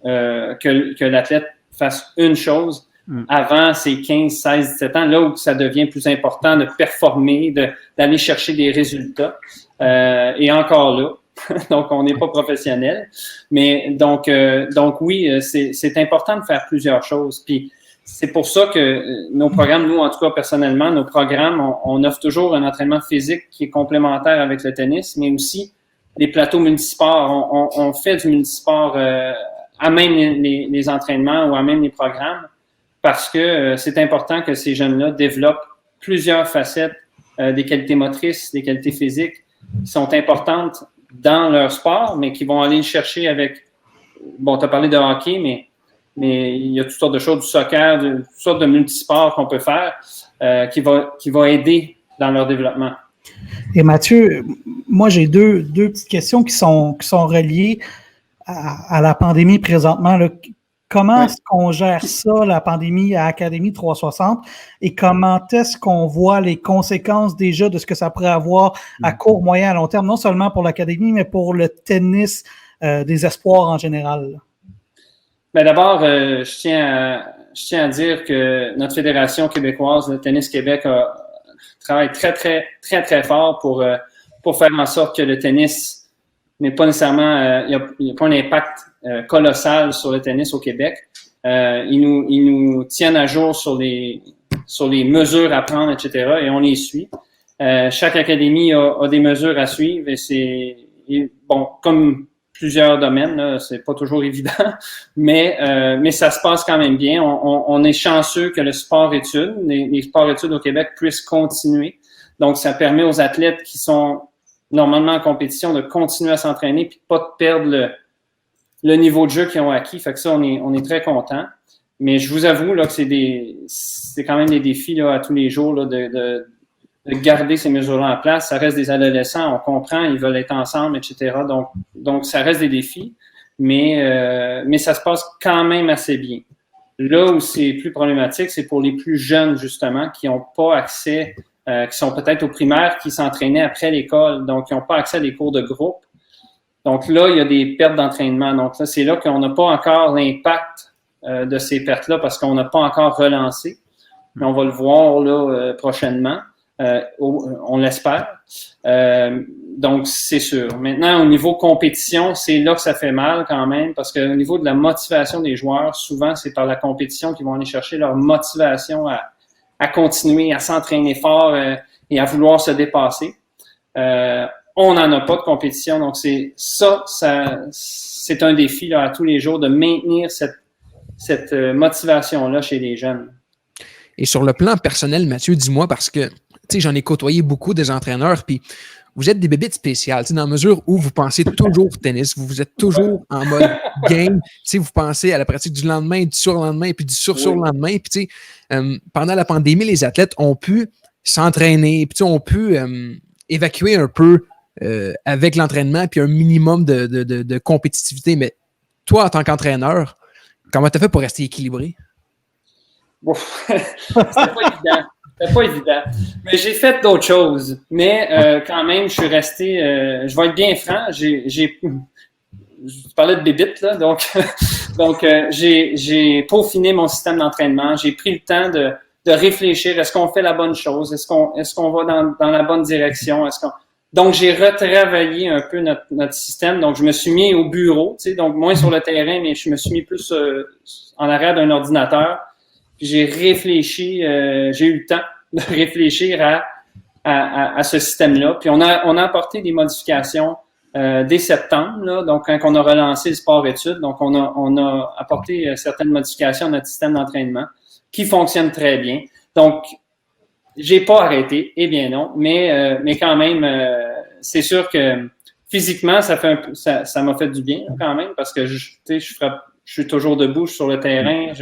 que l'athlète fasse une chose avant ses 15, 16, 17 ans, là où ça devient plus important de performer, d'aller chercher des résultats. Et encore là, donc on n'est pas professionnel. Mais donc oui, c'est important de faire plusieurs choses. Puis c'est pour ça que nos programmes, nous en tout cas personnellement, nos programmes, on offre toujours un entraînement physique qui est complémentaire avec le tennis, mais aussi les plateaux multisports. On fait du multisport à même les entraînements ou à même les programmes. Parce que c'est important que ces jeunes-là développent plusieurs facettes des qualités motrices, des qualités physiques qui sont importantes dans leur sport, mais qui vont aller le chercher avec... Bon, tu as parlé de hockey, mais il y a toutes sortes de choses, du soccer, toutes sortes de multisports qu'on peut faire qui va aider dans leur développement. Et Mathieu, moi, j'ai deux petites questions qui sont reliées. à la pandémie présentement, là, comment est-ce qu'on gère ça, la pandémie à Académie 360, et comment est-ce qu'on voit les conséquences déjà de ce que ça pourrait avoir à court, moyen, à long terme, non seulement pour l'Académie, mais pour le tennis des espoirs en général? Ben d'abord, je tiens à dire que notre Fédération québécoise, le Tennis Québec, travaille très, très, très, très fort pour faire en sorte que le tennis n'est pas nécessairement, il n'y a pas un impact colossal sur le tennis au Québec. Ils nous tiennent à jour sur les mesures à prendre, etc., et on les suit. Chaque académie a des mesures à suivre, et bon, comme plusieurs domaines, là, c'est pas toujours évident, mais ça se passe quand même bien. On est chanceux que le sport-études, les sports-études au Québec puissent continuer. Donc, ça permet aux athlètes qui sont normalement en compétition de continuer à s'entraîner puis de pas perdre le niveau de jeu qu'ils ont acquis. Fait que ça, on est très contents. Mais je vous avoue là que c'est quand même des défis là, à tous les jours là, de garder ces mesures-là en place. Ça reste des adolescents, on comprend, ils veulent être ensemble, etc. Donc ça reste des défis, mais ça se passe quand même assez bien. Là où c'est plus problématique, c'est pour les plus jeunes, justement, qui n'ont pas accès, qui sont peut-être au primaire, qui s'entraînaient après l'école, donc qui n'ont pas accès à des cours de groupe. Donc là, il y a des pertes d'entraînement. Donc là, c'est là qu'on n'a pas encore l'impact de ces pertes-là parce qu'on n'a pas encore relancé. Mais on va le voir là prochainement. On l'espère. Donc, c'est sûr. Maintenant, au niveau compétition, c'est là que ça fait mal quand même, parce qu'au niveau de la motivation des joueurs, souvent, c'est par la compétition qu'ils vont aller chercher leur motivation à continuer, à s'entraîner fort et à vouloir se dépasser. On n'en a pas de compétition, donc c'est un défi là, à tous les jours de maintenir cette motivation-là chez les jeunes. Et sur le plan personnel, Mathieu, dis-moi, parce que j'en ai côtoyé beaucoup des entraîneurs, puis vous êtes des bébites spéciales, dans la mesure où vous pensez toujours tennis, vous êtes toujours en mode game, vous pensez à la pratique du lendemain, du surlendemain, puis du sur-surlendemain, puis pendant la pandémie, les athlètes ont pu s'entraîner, puis ont pu évacuer un peu avec l'entraînement, puis un minimum de compétitivité. Mais toi, en tant qu'entraîneur, comment tu as fait pour rester équilibré? C'était pas évident. Mais j'ai fait d'autres choses. Mais quand même, je suis resté. Je vais être bien franc. Je parlais de bébite, là. Donc j'ai peaufiné mon système d'entraînement. J'ai pris le temps de réfléchir. Est-ce qu'on fait la bonne chose? Est-ce qu'on va dans la bonne direction? Donc, j'ai retravaillé un peu notre système. Donc, je me suis mis au bureau, donc moins sur le terrain, mais je me suis mis plus en arrière d'un ordinateur. J'ai réfléchi, j'ai eu le temps de réfléchir à ce système-là. Puis on a apporté des modifications dès septembre, là, donc quand on a relancé le sport-études, donc on a apporté certaines modifications à notre système d'entraînement qui fonctionne très bien. Donc, j'ai pas arrêté, eh bien non, mais quand même, c'est sûr que physiquement, ça m'a fait du bien quand même parce que je suis toujours debout, je suis sur le terrain,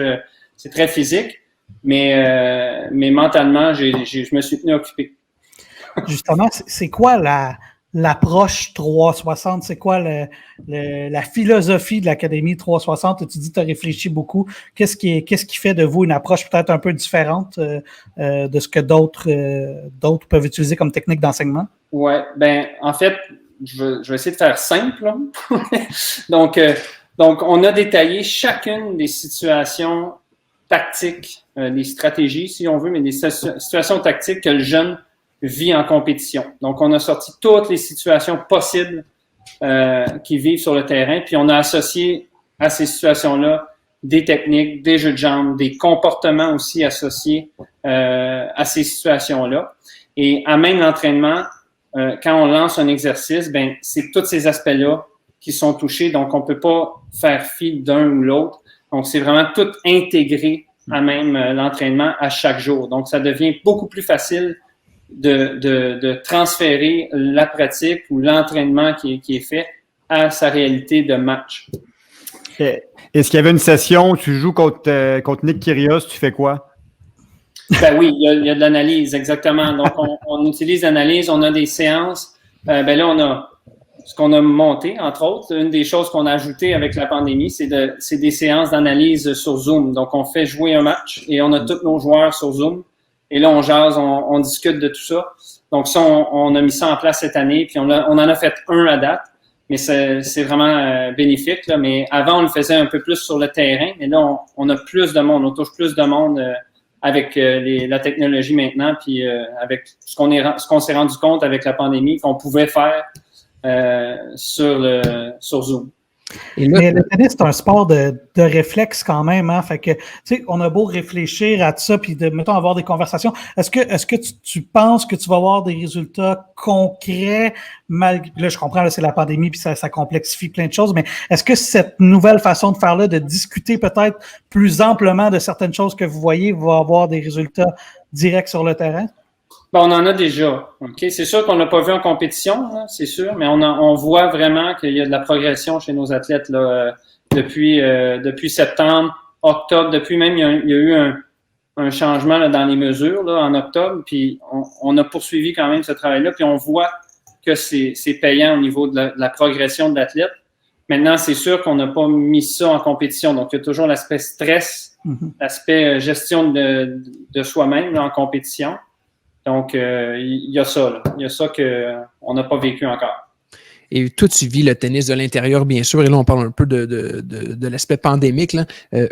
c'est très physique, mais mentalement, je me suis tenu occupé. Justement, c'est quoi l'approche 360? C'est quoi la philosophie de l'Académie 360? Tu dis que tu as réfléchi beaucoup. Qu'est-ce qui fait de vous une approche peut-être un peu différente de ce que d'autres peuvent utiliser comme technique d'enseignement? Oui, ben en fait, je vais essayer de faire simple. Donc, on a détaillé chacune des situations tactiques, des stratégies, si on veut, mais des situations tactiques que le jeune vit en compétition. Donc, on a sorti toutes les situations possibles qui vivent sur le terrain, puis on a associé à ces situations-là des techniques, des jeux de jambes, des comportements aussi associés à ces situations-là. Et à même l'entraînement, quand on lance un exercice, ben c'est tous ces aspects-là qui sont touchés, donc on peut pas faire fi d'un ou l'autre. Donc, c'est vraiment tout intégré à même l'entraînement à chaque jour. Donc, ça devient beaucoup plus facile de transférer la pratique ou l'entraînement qui est fait à sa réalité de match. Est-ce qu'il y avait une session où tu joues contre Nick Kyrgios, tu fais quoi? Ben oui, il y a de l'analyse, exactement. Donc, on utilise l'analyse, on a des séances. Ben là, on a ce qu'on a monté, entre autres. Une des choses qu'on a ajoutées avec la pandémie, c'est des séances d'analyse sur Zoom. Donc, on fait jouer un match et on a tous nos joueurs sur Zoom. Et là, on jase, on discute de tout ça. Donc, ça, on a mis ça en place cette année, puis on en a fait un à date. Mais c'est vraiment bénéfique, là. Mais avant, on le faisait un peu plus sur le terrain. Mais là, on a plus de monde, on touche plus de monde avec la technologie maintenant, puis avec ce qu'on s'est rendu compte avec la pandémie qu'on pouvait faire sur Zoom. Mais le tennis, c'est un sport de réflexe quand même, hein. Fait que, tu sais, on a beau réfléchir à tout ça, puis mettons, avoir des conversations. Est-ce que tu penses que tu vas avoir des résultats concrets malgré, là, je comprends, là, c'est la pandémie, puis ça complexifie plein de choses, mais est-ce que cette nouvelle façon de faire là, de discuter peut-être plus amplement de certaines choses que vous voyez, va avoir des résultats directs sur le terrain? Ben, on en a déjà. Okay? C'est sûr qu'on l'a pas vu en compétition, là, c'est sûr, mais on voit vraiment qu'il y a de la progression chez nos athlètes là, depuis septembre, octobre, depuis même il y a eu un changement là, dans les mesures là, en octobre, puis on a poursuivi quand même ce travail-là, puis on voit que c'est payant au niveau de la progression de l'athlète. Maintenant, c'est sûr qu'on n'a pas mis ça en compétition, donc il y a toujours l'aspect stress, l'aspect gestion de soi-même là, en compétition. Donc, il y a ça, là. Il y a ça qu'on n'a pas vécu encore. Et toi, tu vis le tennis de l'intérieur, bien sûr, et là, on parle un peu de l'aspect pandémique, là.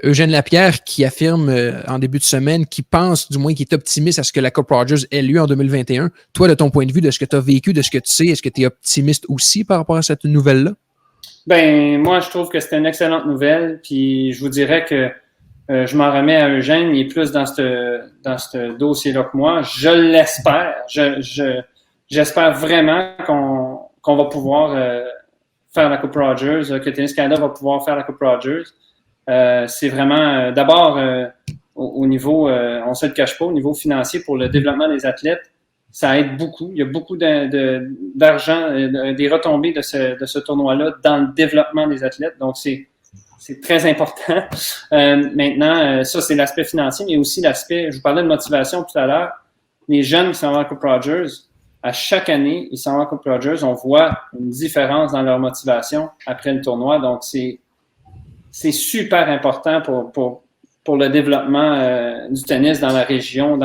Eugène Lapierre qui affirme en début de semaine, qui pense, du moins, qui est optimiste à ce que la Coupe Rogers ait lieu en 2021. Toi, de ton point de vue, de ce que tu as vécu, de ce que tu sais, est-ce que tu es optimiste aussi par rapport à cette nouvelle-là? Ben, moi, je trouve que c'est une excellente nouvelle, puis je vous dirais que je m'en remets à Eugène, il est plus dans ce dossier-là que moi. Je l'espère. J'espère vraiment qu'on va pouvoir faire la Coupe Rogers, que Tennis Canada va pouvoir faire la Coupe Rogers. C'est vraiment, d'abord, au niveau, on ne se le cache pas, au niveau financier pour le développement des athlètes, ça aide beaucoup. Il y a beaucoup d'argent, des retombées de ce tournoi-là dans le développement des athlètes. Donc, c'est très important. Maintenant, ça, c'est l'aspect financier, mais aussi l'aspect, je vous parlais de motivation tout à l'heure, les jeunes qui s'en vont à la Coupe Rogers, à chaque année, ils s'en vont à la Coupe Rogers, on voit une différence dans leur motivation après le tournoi. Donc, c'est super important pour le développement du tennis dans la région.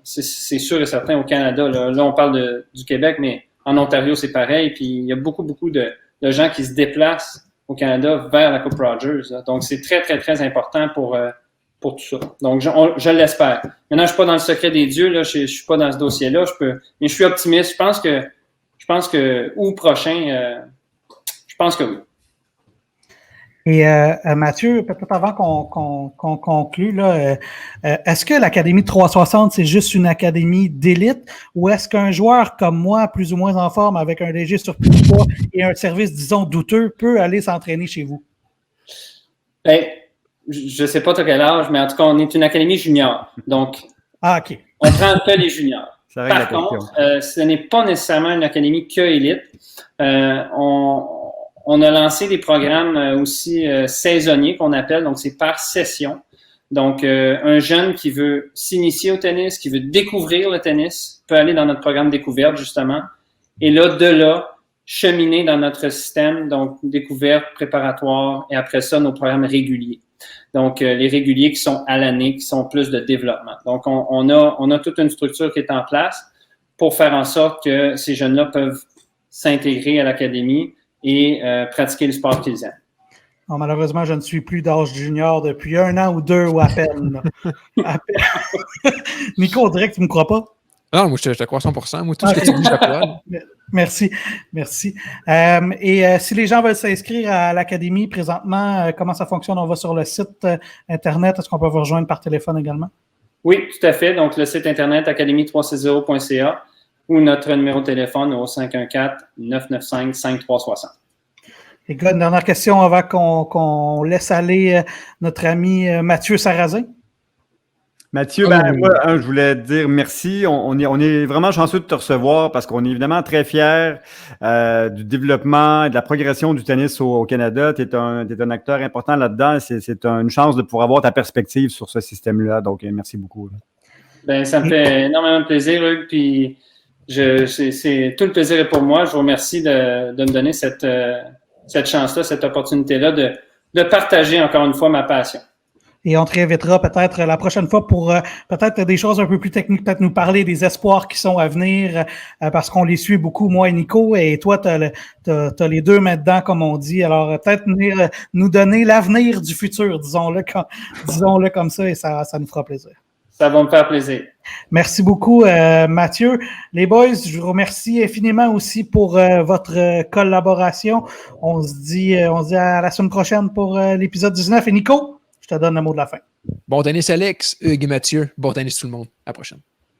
C'est sûr et certain au Canada. Là on parle du Québec, mais en Ontario, c'est pareil. Puis, il y a beaucoup de gens qui se déplacent au Canada vers la Coupe Rogers. Là. Donc, c'est très, très, très important pour tout ça. Donc, je l'espère. Maintenant, je suis pas dans le secret des dieux, là. Je suis pas dans ce dossier-là. Mais je suis optimiste. Je pense que août prochain, je pense que oui. Et Mathieu, peut-être avant qu'on conclue, là, est-ce que l'Académie 360, c'est juste une académie d'élite ou est-ce qu'un joueur comme moi, plus ou moins en forme, avec un léger surplus de poids et un service, disons, douteux, peut aller s'entraîner chez vous? Ben, je sais pas à quel âge, mais en tout cas, on est une académie junior. Donc, OK. On prend que les juniors. Par contre, ce n'est pas nécessairement une académie que élite. On a lancé des programmes aussi saisonniers qu'on appelle, donc c'est par session. Donc, un jeune qui veut s'initier au tennis, qui veut découvrir le tennis, peut aller dans notre programme découverte, justement. Et là, cheminer dans notre système, donc découverte, préparatoire, et après ça, nos programmes réguliers. Donc, les réguliers qui sont à l'année, qui sont plus de développement. Donc, on a toute une structure qui est en place pour faire en sorte que ces jeunes-là peuvent s'intégrer à l'académie et pratiquer le sport qu'ils aiment. Non, malheureusement, je ne suis plus d'âge junior depuis 1 an ou 2 ou à peine. Nico, on dirait que tu ne me crois pas. Non, moi, je te crois 100%. Moi, tout ce que tu dis, je crois. Merci. Et si les gens veulent s'inscrire à l'Académie présentement, comment ça fonctionne? On va sur le site Internet. Est-ce qu'on peut vous rejoindre par téléphone également? Oui, tout à fait. Donc, le site Internet académie360.ca ou notre numéro de téléphone au 514-995-5360. Et gars, une dernière question avant qu'on laisse aller notre ami Mathieu Sarrazin. Mathieu, moi, je voulais te dire merci. On est vraiment chanceux de te recevoir parce qu'on est évidemment très fiers du développement et de la progression du tennis au Canada. Tu es un acteur important là-dedans. C'est une chance de pouvoir avoir ta perspective sur ce système-là. Donc, merci beaucoup. Ben, ça me fait énormément de plaisir, Hugues. Puis c'est tout le plaisir est pour moi. Je vous remercie de me donner cette chance-là, cette opportunité-là de partager encore une fois ma passion. Et on te réinvitera peut-être la prochaine fois pour peut-être des choses un peu plus techniques, peut-être nous parler des espoirs qui sont à venir, parce qu'on les suit beaucoup, moi et Nico, et toi, t'as les deux mains dedans, comme on dit. Alors, peut-être venir nous donner l'avenir du futur, disons-le comme ça, et ça nous fera plaisir. Ça va me faire plaisir. Merci beaucoup, Mathieu. Les boys, je vous remercie infiniment aussi pour votre collaboration. On se dit à la semaine prochaine pour l'épisode 19. Et Nico, je te donne le mot de la fin. Bon tennis, Alex, Hugues et Mathieu. Bon tennis, tout le monde. À la prochaine.